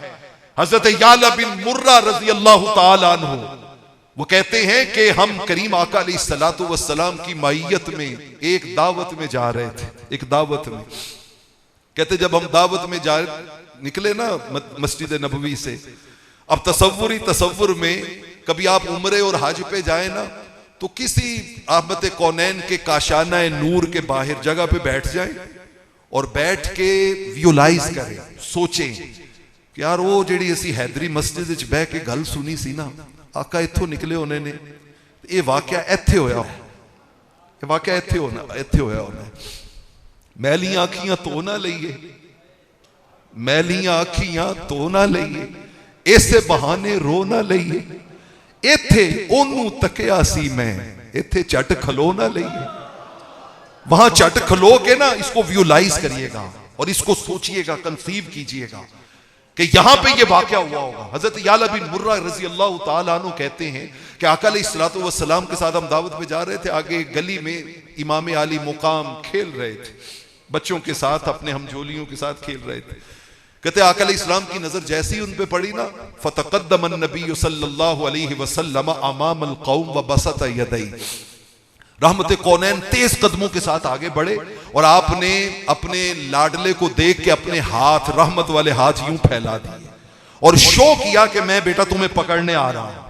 S1: हजरत याला बिन मुर्रा रज़ी अल्लाह ताला अन्हु वो कहते हैं कि हम करीम आका अलैहिस्सलातु वस्सलाम की माइयत में एक दावत में जा रहे थे। एक दावत में, कहते जब हम दावत में जा निकले ना मस्जिद नबवी से, अब तसव्वुर में कभी आप उम्रे और हज पे जाए ना, तो किसी रहमत कौनैन के काशाना नूर के बाहर जगह पे बैठ जाए और बैठ के विजुलाइज करें, सोचें कि यार वो जिहड़ी असी हैदरी मस्जिद विच बह के गल सुनी सी ना, आका इत्थों निकले होने ने, ये वाकया इत्थे होया, ये वाकया इत्थे होया होना। मैलियां अखियां तो ना लईए, मैलियां अखियां तो ना लईए, इसे बहाने रो ना लईए, इत्थे ओनू तकिया सी मैं, इत्थे झट खलो ना लईए। वहां झट खलो के ना इसको विजुलाइज करिएगा और इसको सोचिएगा, कंसीव कीजिएगा कि यहां पे ये वाकया हुआ होगा। हजरत याला बिन मुर्रा रजी अल्लाह ताला अन्हु कहते हैं कि आका अलैहिस्सलातु वस्सलाम के साथ हम दावत पे जा रहे थे। आगे गली में इमाम आली मुकाम खेल रहे थे, बच्चों के साथ, अपने हमजोलियों के साथ खेल रहे थे। कहते आका अलैहिस्सलाम की नजर जैसी उन पे पड़ी ना, फतक़द्दम नबी सल्लल्लाहु अलैहि वसल्लम अमामल कौम व बसत यदै। रहमते कौनैन तेज कदमों के साथ आगे बढ़े और आपने अपने लाडले को देख के अपने हाथ, रहमत वाले हाथ यूं फैला दिए और शो किया कि मैं बेटा तुम्हें पकड़ने आ रहा हूं।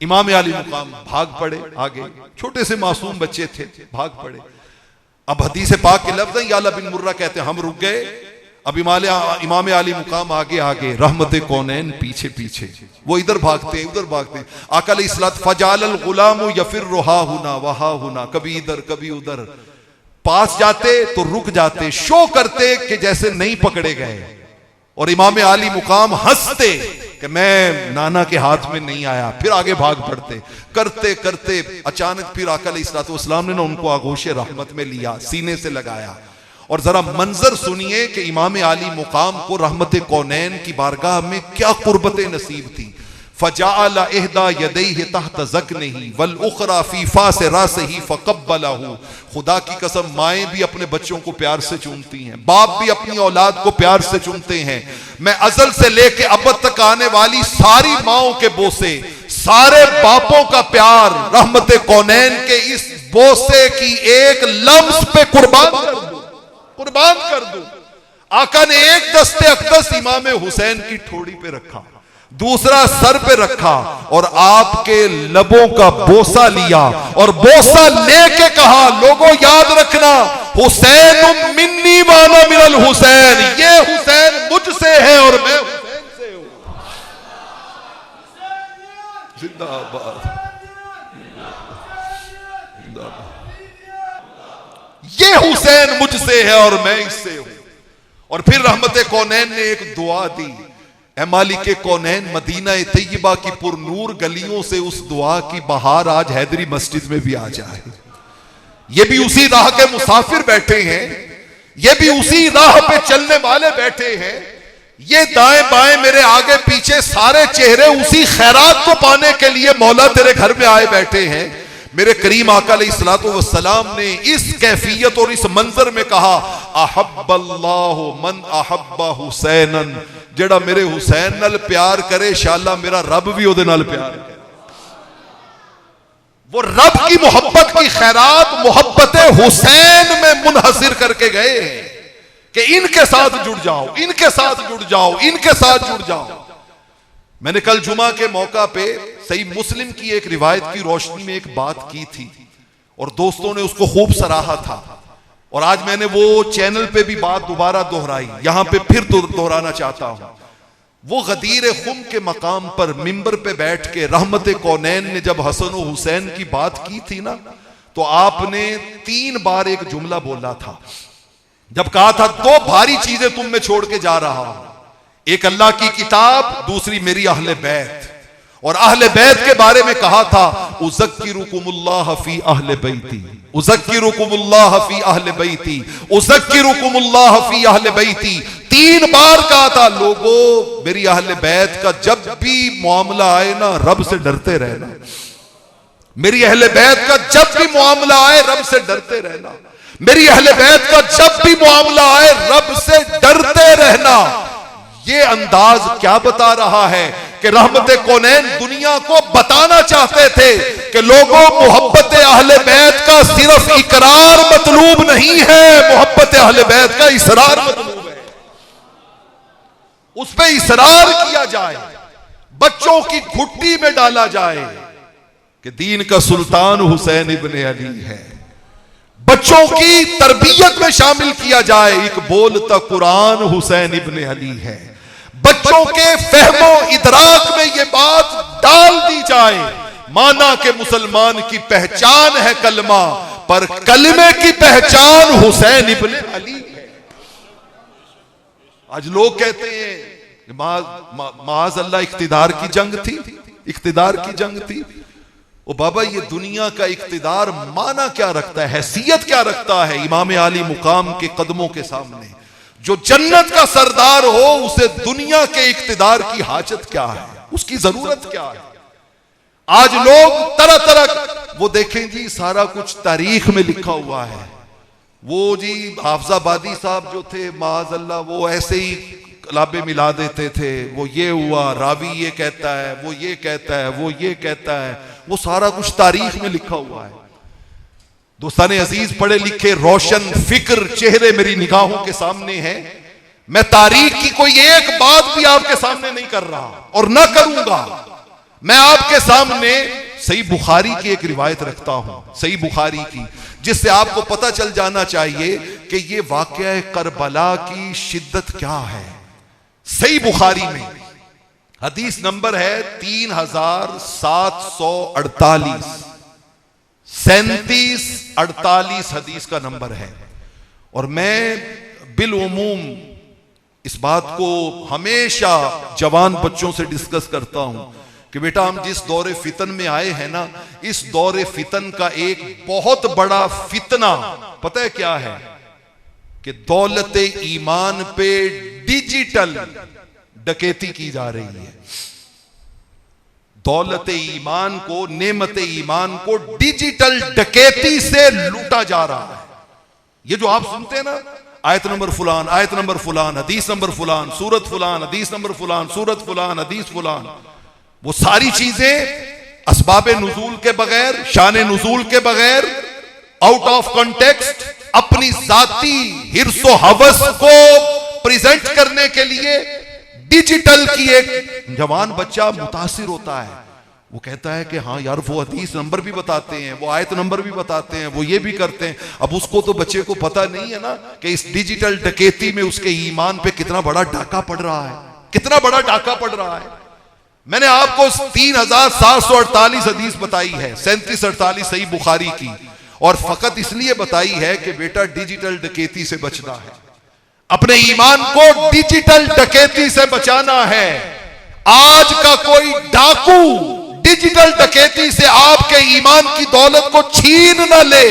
S1: इमाम आली मुकाम भाग पड़े आगे, छोटे से मासूम बच्चे थे, भाग पड़े। अब हदीस पाक के लफ्ज़ हैं, याला बिन मुर्रा कहते हैं हम रुक गए। अब इमाम आली मुकाम आगे आगे, रहमत कौनैन पीछे पीछे, वो इधर भागते हैं उधर भागते हैं। आका अलैहिस्सलात फजालल गुलामु यफिर्रु हा हुना व हा हुना, कभी इधर कभी उधर, पास जाते तो रुक जाते, शो करते कि जैसे नहीं पकड़े गए। और इमाम आली मुकाम हंसते कि मैं नाना के हाथ में नहीं आया, फिर आगे भाग पड़ते। करते करते अचानक फिर आका अलैहिस्सलातु वस्सलाम ने ना उनको आगोशे रहमत में लिया, सीने से लगाया। और जरा मंजर सुनिए कि इमाम आली मुकाम को रहमत कौनैन की बारगाह में क्या कुर्बत नसीब थी। फजाअला इहदा यदैहि तहत ज़क्निही वल उखरा फी फास रासिही फक़ब्बलहू। खुदा की कसम, माएँ भी अपने बच्चों को प्यार से चूमती हैं, बाप भी अपनी औलाद को प्यार से चूमते हैं। मैं अज़ल से लेके अब तक आने वाली सारी माओं के बोसे, सारे बापों का प्यार रहमत कौनैन के इस बोसे की एक लम्स पे कुर्बान कर दूं। आका ने एक दस्ते अक़दस इमाम हुसैन की ठोड़ी पे रखा, दूसरा सर पे रखा और आपके लबों का बोसा लिया और बोसा लेके कहा, लोगों याद रखना, हुसैन मिन्नी वाना मिनल हुसैन, ये हुसैन मुझसे है और मैं हुसैन से हूं। जिंदाबाद, ये हुसैन मुझसे है और मैं इससे हूं। और फिर रहमत कौनैन ने एक दुआ दी, ए मालिक कौनैन, मदीना तैयबा की पुरनूर गलियों से उस दुआ की बहार आज हैदरी मस्जिद में भी आ जाए। ये भी उसी राह के मुसाफिर बैठे हैं, ये भी उसी राह पे चलने वाले बैठे हैं, ये दाएं बाएं मेरे आगे पीछे सारे चेहरे उसी खैरात को पाने के लिए मौला तेरे घर में आए बैठे हैं। मेरे करीम आका अलैहिस्सलातु वस्सलाम ने इस कैफियत और इस मंजर में कहा, अहब्बल्लाहु मन अहब्बा हुसैनन, जेड़ा मेरे हुसैन नाल प्यार करे इंशाअल्लाह मेरा रब भी ओदे नाल प्यार करे। वो रब की मोहब्बत की खैरात मोहब्बत हुसैन में मुनहसिर करके गए हैं कि इनके साथ जुड़ जाओ, इनके साथ जुड़ जाओ, इनके साथ जुड़ जाओ। मैंने कल जुमा के मौका पे सही मुस्लिम की एक रिवायत की रोशनी में एक बात की थी और दोस्तों ने उसको खूब सराहा था, और आज मैंने वो चैनल पे भी बात दोबारा दोहराई, यहां पे फिर दोहराना चाहता हूं। वो गदीर खुम के मकाम पर मिंबर पे बैठ के रहमत कौनैन ने जब हसन और हुसैन की बात की थी ना, तो आपने 3 बार एक जुमला बोला था। जब कहा था 2 भारी चीजें तुम में छोड़ के जा रहा हूं, एक अल्लाह की किताब, दूसरी मेरी अहले बैत। और अहले बैत के बारे में कहा था, उज़क्किरुकुमुल्लाह फी अहले बैती, उज़क्किरुकुमुल्लाह फी अहले बैती, उज़क्किरुकुमुल्लाह फी अहले बैती। 3 बार कहा था, लोगों मेरी अहले बैत का जब भी मामला आए ना, रब से डरते रहना। मेरी अहले बैत का जब भी मामला आए, रब से डरते रहना। मेरी अहले बैत का जब भी मामला आए, रब से डरते रहना। ये अंदाज क्या बता रहा है कि रहमत कौनैन दुनिया को बताना चाहते थे कि लोगों, मोहब्बत अहले बैत का सिर्फ इकरार मतलूब नहीं है, मोहब्बत अहले बैत का इसरार मतलूब है। उस पे इसरार किया जाए, बच्चों की घुट्टी में डाला जाए कि दीन का सुल्तान हुसैन इब्ने अली है। बच्चों की तरबियत में शामिल किया जाए, एक बोलता कुरान हुसैन इब्ने अली है। बच्चों के फहमो इदराक में यह बात डाल दी जाए, माना कि मुसलमान की पहचान है कलमा, पर कलमे की पहचान हुसैन इब्ने अली है। आज लोग कहते हैं माज अल्लाह इख्तिदार की जंग थी, इख्तिदार की जंग थी। ओ बाबा, ये दुनिया का इख्तिदार माना क्या रखता है, हैसियत क्या रखता है इमाम आली मुकाम के कदमों के सामने? जो जन्नत का सरदार हो, उसे दुनिया के इख्तिदार की हाजत क्या है, उसकी जरूरत क्या है? आज लोग तरह तरह, वो देखें जी सारा कुछ तारीख में लिखा हुआ है। वो जी हाफजाबादी साहब जो थे माज़अल्लाह, वो ऐसे ही कलाबे मिला देते थे, वो ये हुआ, रावी ये कहता है, वो ये कहता है, वो ये कहता है, वो सारा कुछ तारीख में लिखा हुआ है। दोस्ताने अजीज, पढ़े लिखे रोशन फिक्र चेहरे मेरी निगाहों के सामने हैं। मैं तारीख की कोई एक बात भी आपके सामने नहीं कर रहा और ना करूंगा। मैं आपके सामने सही बुखारी की एक रिवायत रखता हूं, सही बुखारी की, जिससे आपको पता चल जाना चाहिए कि ये वाकया करबला की शिद्दत क्या है। सही बुखारी में हदीस नंबर है 3748, 3748 हदीस का नंबर है। और मैं बिल उमूम इस बात को हमेशा जवान बच्चों से डिस्कस करता हूं कि बेटा, हम जिस दौरे फितन में आए हैं ना, इस दौरे फितन का एक बहुत बड़ा फितना पता है क्या है? कि दौलत ईमान पे डिजिटल डकैती की जा रही है। दौलत ईमान को, नेमत ईमान को डिजिटल डकैती से लूटा जा रहा है। ये जो आप सुनते हैं ना, आयत नंबर फुलान, आयत नंबर फुलान, हदीस नंबर फुलान, सूरत फुलान, हदीस नंबर फुलान, सूरत फुलान, हदीस फुलान, वो सारी चीजें असबाब नुजूल के बगैर, शान नुजूल के बगैर आउट ऑफ कॉन्टेक्स्ट अपनी जाती हिर्सो हवस को प्रेजेंट करने के लिए डिजिटल की एक जवान बच्चा मुतासिर होता है। वो कहता है कि हाँ यार, वो हदीस नंबर भी बताते हैं, वो आयत नंबर भी बताते हैं, वो ये भी करते हैं। अब उसको तो बच्चे को पता नहीं है ना कि इस डिजिटल डकैती में उसके ईमान पे कितना बड़ा डाका पड़ रहा है, कितना बड़ा डाका पड़ रहा है। मैंने आपको 3748 हदीस बताई है, 3748 सही बुखारी की, और फकत इसलिए बताई है कि बेटा डिजिटल डकैती से बचना है, अपने ईमान को डिजिटल डकैती से बचाना है। आज का कोई डाकू डिजिटल डकैती से आपके ईमान की दौलत को छीन न ले।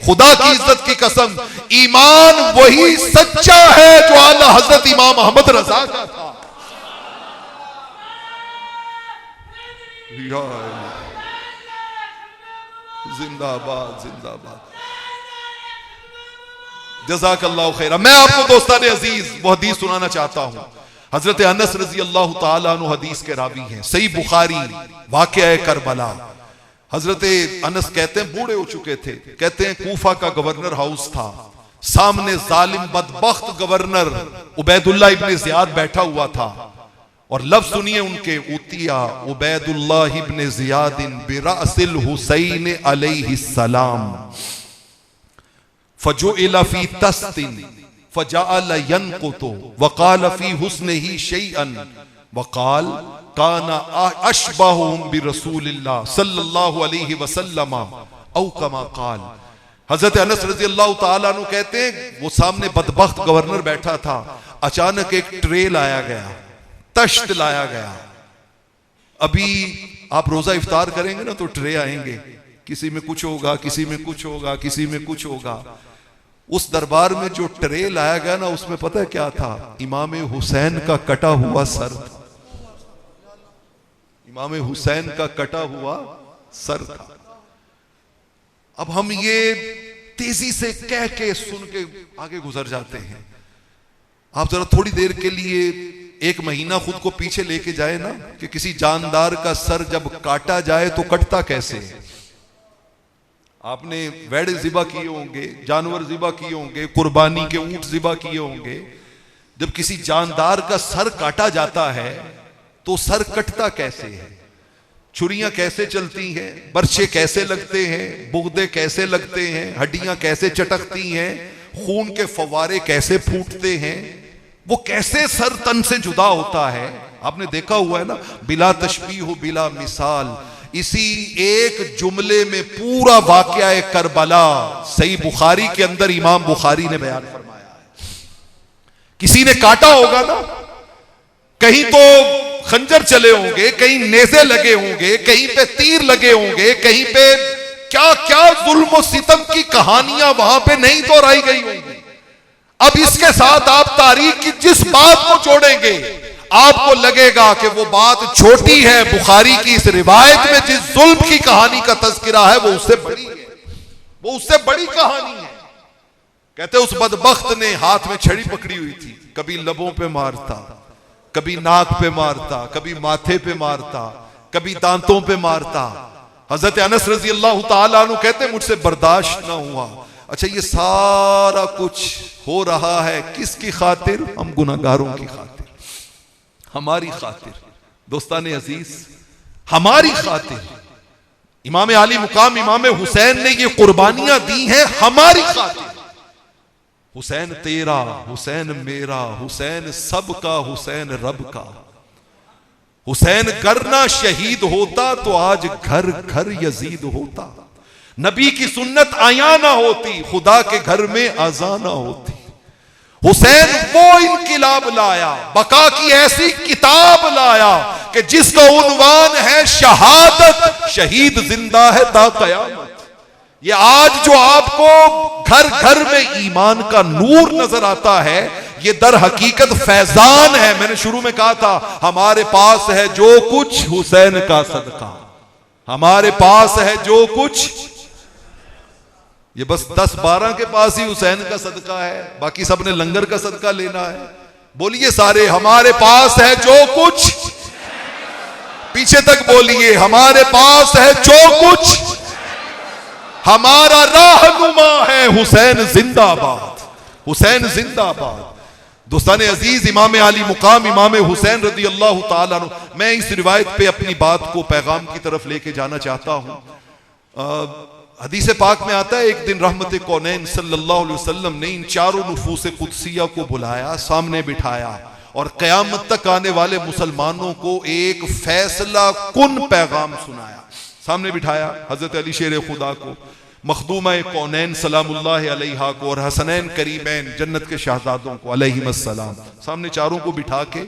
S1: खुदा की इज्जत की कसम, ईमान वही सच्चा है जो आला हजरत इमाम अहमद रजा का था। जिंदाबाद जिंदाबाद, जज़ाकल्लाहु खैरा। मैं आपको दोस्तान अजीज वो हदीस सुनाना चाहता हूं। हजरत अनस रजी अल्लाह ताला अन्हु हदीस के रावी हैं, सही बुखारी, वाक़या करबला। हजरत अनस कहते हैं, बूढ़े हो चुके थे, कहते हैं कूफा का गवर्नर हाउस था, सामने जालिम बदबख्त गवर्नर उबैदुल्लाह इब्ने ज़ियाद बैठा हुआ था, और लफ्ज सुनिए उनके, उतिया उबैदुल्लाह इब्ने ज़ियाद बिरासिल हुसैन अलैहिस्सलाम फजुइला फी तस्तिन फजाअल यनकुतु वक़ाल फी हुस्निही शैअन वक़ाल काना अशबहुहुम बिरसूलिल्लाह सल्लल्लाहु अलैहि वसल्लम औ कमा क़ाल। हजरत अनस रज़ी अल्लाह तआला अन्हु कहते हैं, वो सामने बदबख्त गवर्नर बैठा था, अचानक एक ट्रे लाया गया, तश्त लाया गया। अभी आप रोजा इफ्तार करेंगे ना तो ट्रे आएंगे, किसी में कुछ होगा, किसी में कुछ होगा, किसी में कुछ होगा। उस दरबार में जो ट्रे लाया गया ना, उसमें पता है क्या था? इमाम हुसैन का कटा हुआ सर था, इमाम हुसैन का कटा हुआ सर था। अब हम ये तेजी से कह के सुन के आगे गुजर जाते हैं। आप जरा थोड़ी देर के लिए एक महीना खुद को पीछे लेके जाए ना, कि किसी जानदार का सर जब काटा जाए तो कटता कैसे है। आपने वेड़ ज़िबा किए होंगे, जानवर ज़िबा किए होंगे, कुर्बानी के ऊंट ज़िबा किए होंगे। जब किसी जानदार का सर काटा जाता है तो सर कटता कैसे है, छुरियां कैसे चलती हैं, बर्छे कैसे लगते हैं, बुगदे कैसे लगते हैं, हड्डियां कैसे चटकती हैं, खून के फव्वारे कैसे फूटते हैं, वो कैसे सर तन से जुदा होता है। आपने देखा हुआ है ना, बिला तशबीह हो बिला मिसाल। इसी एक जुमले में पूरा वाक़या करबला सही बुखारी के अंदर इमाम बुखारी ने बयान फरमाया है। किसी ने काटा होगा ना, कहीं तो खंजर चले होंगे, कहीं नेज़े लगे होंगे, कहीं पे तीर लगे होंगे, कहीं पे क्या क्या जुल्म और सितम की कहानियां वहां पे नहीं दोहराई गई होंगी। अब इसके साथ आप तारीख की जिस बात को जोड़ेंगे, आपको लगेगा कि वो बात छोटी है। बुखारी की इस रिवायत में जिस जुल्म की कहानी का तज़किरा है, वो उससे बड़ी है, वो उससे बड़ी कहानी है। कहते उस बदबख्त ने हाथ में छड़ी पकड़ी हुई थी, कभी लबों पे मारता, कभी नाक पे मारता, कभी माथे पे मारता, कभी दांतों पे मारता। हजरत अनस रजी अल्लाह ताला अन्हु कहते मुझसे बर्दाश्त ना हुआ। अच्छा, ये सारा कुछ हो रहा है किसकी खातिर? हम गुनाहगारों की खातिर, हमारी खातिर। दोस्ताने अजीज, हमारी खातिर इमाम आली मुकाम इमाम हुसैन ने ये कुर्बानियां दी हैं हमारी खातिर। हुसैन तेरा, हुसैन मेरा, हुसैन सबका, हुसैन रब का। हुसैन करना शहीद होता तो आज घर घर यजीद होता। नबी की सुन्नत आया ना होती, खुदा के घर में अज़ान ना होती। हुसैन वो इनकिलाब लाया, बका की ऐसी किताब लाया कि जिसका उन्वान है शहादत, शहीद जिंदा है ता कयामत। ये आज जो आपको घर घर में ईमान का नूर नजर आता है, ये दर हकीकत फैजान है। मैंने शुरू में कहा था, हमारे पास है जो कुछ हुसैन का सदका, हमारे पास है जो कुछ, ये बस 10-12 के पास ही हुसैन का सदका है, बाकी सबने लंगर का सदका लेना है। बोलिए सारे, हमारे पास है जो कुछ, पीछे तक बोलिए, हमारे पास है जो कुछ। हमारा राहनुमा है हुसैन जिंदाबाद, हुसैन जिंदाबाद। दोस्तान अजीज, इमाम आली मुकाम इमाम हुसैन रज़ी अल्लाह ताला अन्हु, मैं इस रिवायत पे अपनी बात को पैगाम की तरफ लेके जाना चाहता हूँ। हदीस पाक में आता है, एक दिन रहमत कौनैन सल्लल्लाहु अलैहि वसल्लम ने इन चारों नुफूस कुदसिया को बुलाया, सामने बिठाया और क़यामत तक आने वाले मुसलमानों को एक फैसला कुन पैगाम सुनाया। सामने बिठाया हजरत अली शेर खुदा को, मखदूमा कौनैन सलामुल्लाह अलैहा को और हसनैन करीमैन जन्नत के शहजादों को अलैहिस्सलाम, सामने चारों को बिठा के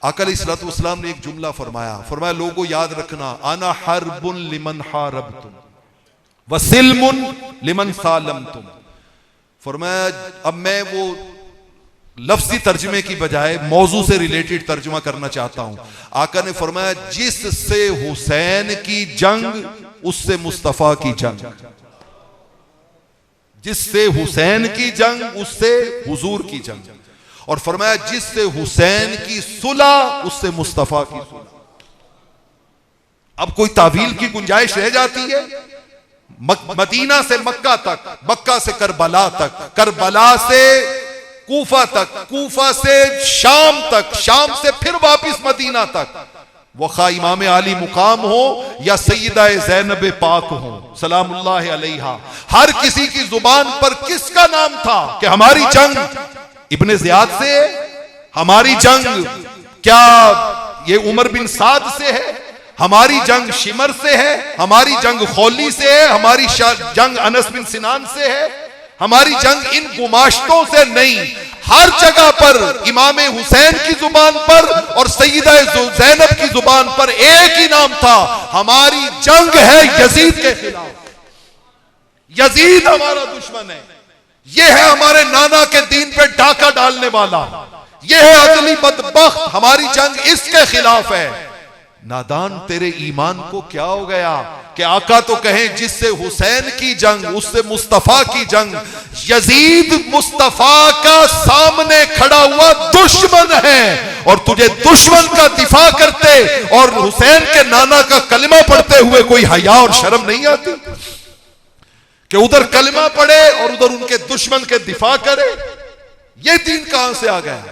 S1: आका अलैहिस्सलातु वस्सलाम ने एक जुमला फरमाया। फरमाया, लोगों याद रखना, आना हर्बुन लिमन हारबतुम वसिल्मुन लिमन सालमतुम। फरमाया, अब मैं वो लफ्जी तर्जमे की बजाय मौजू से रिलेटेड तर्जमा करना चाहता हूं। आका ने फरमाया, जिससे हुसैन की जंग उससे मुस्तफा की जंग, जिससे हुसैन की जंग उससे हुजूर की जंग, और फरमाया जिससे हुसैन की सुलह उससे मुस्तफा की सुलह। अब कोई तावील की गुंजाइश रह जाती है? मदीना से मक्का तक, मक्का से करबला तक, करबला से कूफा तक, कूफा से शाम तक, शाम से फिर वापिस मदीना तक, वो खा इमाम आली मुकाम हो या सैयदा ज़ैनब पाक हो सलामुल्लाह अलैहा, हर किसी की जुबान पर किसका नाम था कि हमारी जंग इब्ने ज़ियाद से है, हमारी जंग क्या ये उमर बिन साद से है, हमारी जंग शिमर से है, हमारी जंग खौली से है, हमारी जंग अनस बिन सिनान से है, हमारी जंग इन गुमाश्तों से नहीं। हर जगह पर इमाम हुसैन की जुबान पर और सैयदा ज़ैनब की जुबान पर एक ही नाम था, हमारी जंग है यजीद के खिलाफ। यजीद हमारा दुश्मन है, यह है हमारे नाना के दीन पे डाका डालने वाला, यह है अदली बदबख्त, हमारी जंग इसके खिलाफ है। नादान, तेरे ईमान को क्या हो गया कि आका तो कहें जिससे हुसैन की जंग उससे मुस्तफा की जंग। यजीद मुस्तफा का सामने खड़ा हुआ दुश्मन है और तुझे दुश्मन का दिफा करते और हुसैन के नाना का कलिमा पढ़ते हुए कोई हया और शर्म नहीं आती कि उधर कलिमा पढ़े और उधर उनके दुश्मन के दिफा करे? ये दीन कहां से आ गया?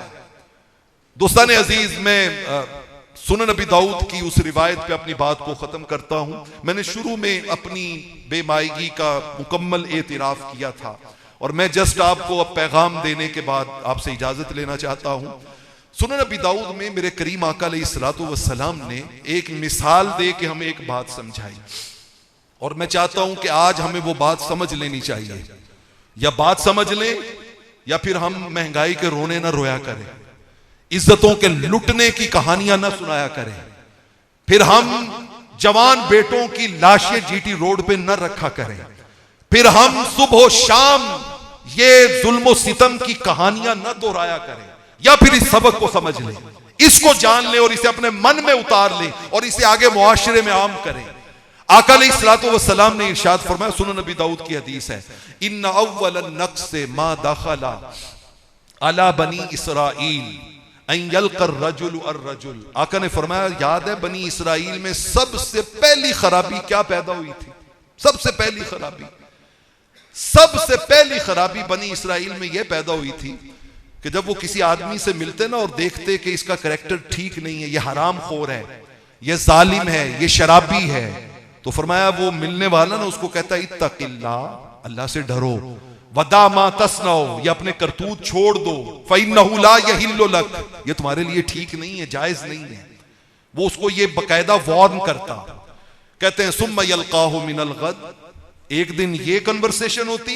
S1: दोस्तान अजीज, में सुनन नबी दाऊद की उस रिवायत पे अपनी बात को खत्म करता हूं। मैंने शुरू में अपनी बेमायगी का मुकम्मल एतराफ किया था और मैं जस्ट आपको अब पैगाम देने के बाद आपसे इजाजत लेना चाहता हूं। सुनन नबी दाऊद में मेरे करीम आका अलैहिस्सलातु वस्सलाम ने एक मिसाल दे के हमें एक बात समझाई और मैं चाहता हूं कि आज हमें वो बात समझ लेनी चाहिए। या बात समझ लें या फिर हम महंगाई के रोने ना रोया करें, इज्जतों के लुटने की कहानियां न सुनाया करें, फिर हम जवान बेटों की लाशें जीटी रोड पे न रखा करें, फिर हम सुबह शाम ये जुल्म सितम की कहानियां न दोहराया करें, या फिर इस सबक को समझ लें, इसको जान लें और इसे अपने मन में उतार लें और इसे आगे मुआशरे में आम करें। आका अलैहिस्सलातु वस्सलाम ने इरशाद फरमाया, सुनन नबी दाऊद की हदीस है, इन्ना अव्वलन नक्स मा दखला अला बनी इसराइल रजुल। आका ने फरमाया, याद है बनी इसराइल में सबसे पहली खराबी क्या पैदा हुई थी? सबसे पहली खराबी, सबसे पहली खराबी बनी इसराइल में यह पैदा हुई थी कि जब वो किसी आदमी से मिलते ना और देखते कि इसका करैक्टर ठीक नहीं है, ये हराम खोर है, ये जालिम है, ये शराबी है, तो फरमाया वो मिलने वाला ना उसको कहता है इत्तक़िल्लाह, अल्लाह से डरो, वदा मा तस्नाओ, ये अपने करतूत छोड़ दो, फ़इन्नहु ला यहिल्लु लक, ये तुम्हारे लिए ठीक नहीं है, जायज नहीं है। वो उसको ये बकायदा वार्न करता। कहते हैं सुम्मा यल्काहु मिनल गद, एक दिन ये कन्वर्सेशन होती,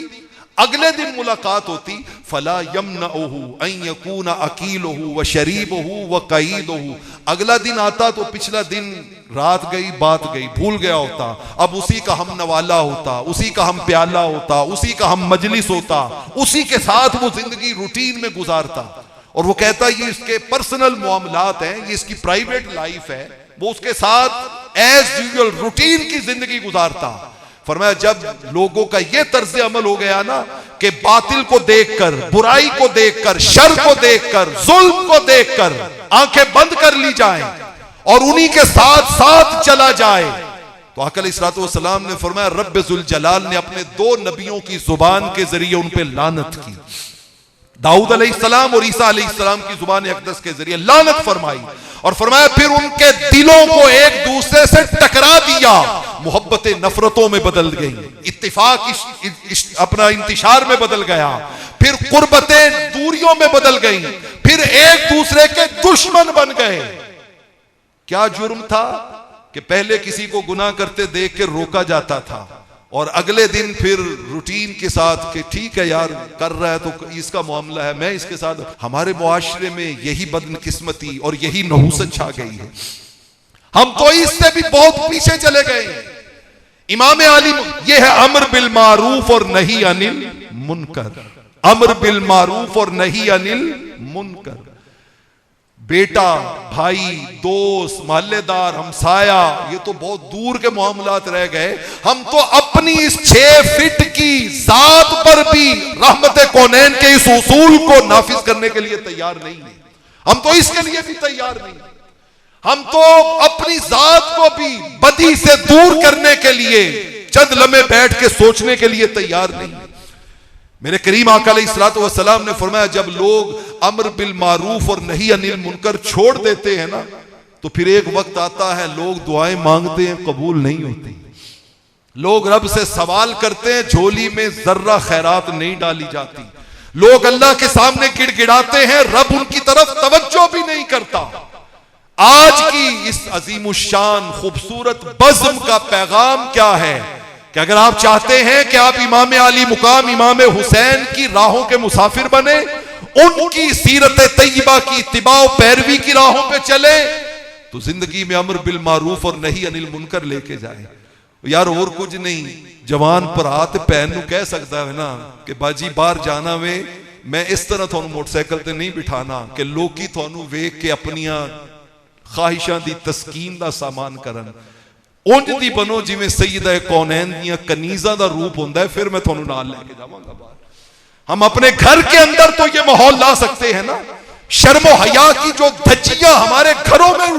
S1: अगले दिन मुलाकात होती, फला यमनउहु अन यकूना अकीलुहु व शरीबुहु व कईदुहु, अगला दिन आता तो पिछला दिन रात गई बात गई भूल गया होता, अब उसी का हम नवाला होता, उसी का हम प्याला होता, उसी का हम मजलिस होता, उसी के साथ वो जिंदगी रूटीन में गुजारता। और वो कहता ये इसके पर्सनल मामलात हैं, ये इसकी प्राइवेट लाइफ है, वो उसके साथ एज यूजुअल रूटीन की जिंदगी गुजारता। फरमाया जब लोगों का ये तर्ज अमल हो गया ना कि बातिल को देखकर, बुराई को देखकर, शर को देखकर, जुल्म को देखकर आंखें बंद कर ली जाएं और उन्हीं के साथ साथ चला जाए, तो आका अलैहिस्सलातु वस्सलाम ने फरमाया रब्बे जुल जलाल ने अपने दो नबियों की जुबान के जरिए उन पे लानत की, दाऊद अलैहिस्सलाम और ईसा अलैहिस्सलाम की जुबान अक़दस के जरिए लानत फरमाई, और फरमाया फिर उनके दिलों को एक दूसरे से टकरा दिया, मोहब्बतें नफरतों में बदल गई, इत्तिफाक अपना इंतिशार में बदल गया, फिर कुर्बतें दूरियों में बदल गई, फिर एक दूसरे के दुश्मन बन गए। क्या जुर्म था कि पहले किसी को गुनाह करते देख के रोका जाता था और अगले दिन फिर रूटीन के साथ कि ठीक है यार कर रहा है तो इसका मामला है, मैं इसके साथ। हमारे मुआशरे में यही बदकिस्मती और यही नहूसत छा गई है। हम तो इससे भी बहुत पीछे चले गए। इमाम आली ये है अम्र बिल मारूफ और नही अनिल मुनकर, अम्र बिल मारूफ और नही अनिल मुनकर। बेटा, भाई, दोस्त, मोहल्लेदार, हमसाया, ये तो बहुत दूर के मामलात रह गए। हम तो अपनी इस 6 फीट की जात पर भी रहमत कौनैन के इस उसूल को नाफिज करने के लिए तैयार नहीं है। हम तो इसके लिए भी तैयार नहीं। हम तो अपनी जात को भी बदी से दूर करने के लिए चंद लम्हे बैठ के सोचने के लिए तैयार नहीं। मेरे करीम आका अलैहिस्सलातु वस्सलाम ने फरमाया जब लोग अम्र बिल मारूफ और नही अनिल मुनकर छोड़ देते हैं ना, तो फिर एक वक्त आता है लोग दुआएं मांगते हैं, कबूल नहीं होती। लोग रब से सवाल करते हैं, झोली में जर्रा खैरात नहीं डाली जाती। लोग अल्लाह के सामने गिड़गिड़ाते हैं, रब उनकी तरफ तवज्जो भी नहीं करता। आज की इस अजीमुशान खूबसूरत बज़्म का पैगाम क्या है कि अगर आप चाहते हैं कि आप इमाम आली मुकाम इमाम हुसैन की राहों के मुसाफिर बने, उनकी सीरत तैयबा की इत्तिबा पैरवी की राहों पे चले, तो जिंदगी में अम्र बिल मारूफ और नही अनिल मुनकर लेके जाए। यार और कुछ नहीं, जवान पर हाथ पहन कह सकता है ना कि बाजी बाहर जाना वे, मैं इस तरह थानू मोटरसाइकिल ते नहीं बिठाना कि लोकी थानू वेख के अपनियां ख्वाहिशां दी तस्कीन दा सामान करन। उंज दी बनो जिवें सैयदा कौनैन दियां कनीज़ां दा रूप होंदा है, फिर मैं थानू नाल लेके जावांगा बाहर। हम अपने घर के अंदर तो ये माहौल ला सकते हैं ना। शर्म हया की जो धज्जियां हमारे घरों में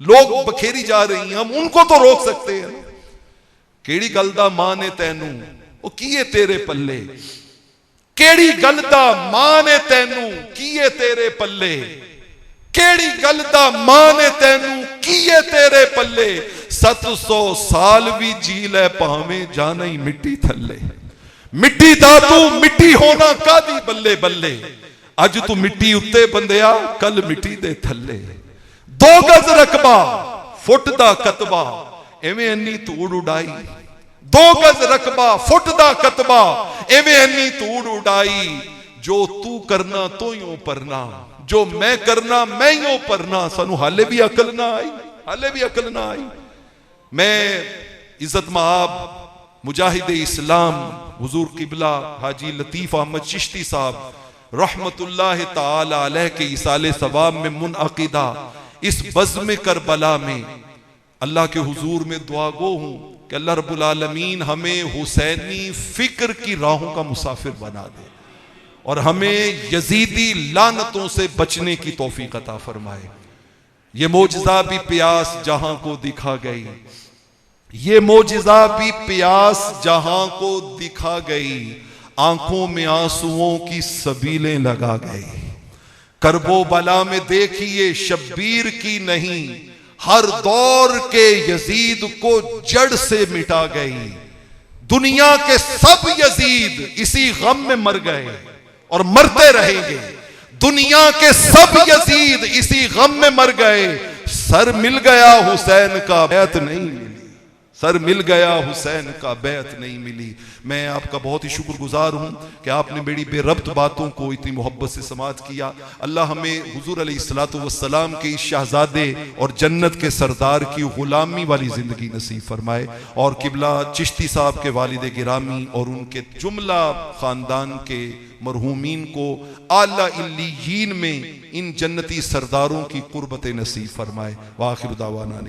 S1: लोग बखेरी जा रही हैं, हम उनको तो रोक सकते हैं। केड़ी गल दा मां ने तैनू ओ कीए तेरे पल्ले, केड़ी गल दा मां ने तैनू कीए तेरे पल्ले, केड़ी गल दा मां ने तैनू कीए तेरे पल्ले, 700 साल भी जी ले भावें जाना ही मिट्टी थल्ले। मिट्टी दा तू मिट्टी होना कादी बल्ले बल्ले, अज तू मिट्टी उत्ते बंदिया कल मिट्टी दे थल्ले। 2 गज रकबा फुट दा कतबा एवें अन्नी तूड़ उड़ाई, 2 गज रकबा फुट दा कतबा एवें अन्नी तूड़ उड़ाई। जो तू करना तो यूं परना, जो मैं करना मैं यूं परना। सानू हाले भी अकल ना आई, हाले भी अकल ना आई। मैं इज्जत महाब मुजाहिद इस्लाम हुजूर किबला हाजी लतीफ अहमद चिश्ती साहब रहमतुल्लाह ताला अलैह के इसाले सवाब में मुनअक़िदा इस बज़्म करबला में अल्लाह के हुजूर में दुआ गो हूं कि अल्लाह रब्बुल आलमीन हमें हुसैनी फिक्र की राहों का मुसाफिर बना दे और हमें यजीदी लानतों से बचने की तौफीक अता फरमाए। ये मोजज़ा भी प्यास जहां को दिखा गई, ये मोजज़ा भी प्यास जहां को दिखा गई, आंखों में आंसुओं की सबीलें लगा गई। करबो बला में देखिए शब्बीर की नहीं, हर दौर के यजीद को जड़ से मिटा गई। दुनिया के सब यजीद इसी गम में मर गए और मरते रहेंगे। दुनिया के सब यजीद इसी गम में मर गए। सर मिल गया हुसैन का बैत नहीं मिली, सर मिल गया हुसैन का बैत नहीं मिली। मैं आपका बहुत ही शुक्रगुजार हूँ कि आपने मेरी बेरब्त बातों को इतनी मोहब्बत से समाअत किया। अल्लाह हमें हुजूर अलैहिस्सलातु वस्सलाम के इस शहजादे और जन्नत के सरदार की गुलामी वाली जिंदगी नसीब फरमाए और किबला चिश्ती साहब के वालिद गिरामी और उनके जुमला खानदान के मरहूमीन को आला इल्लियीन में इन जन्नती सरदारों की कुर्बत नसीब फरमाए। व आखिर दावाना।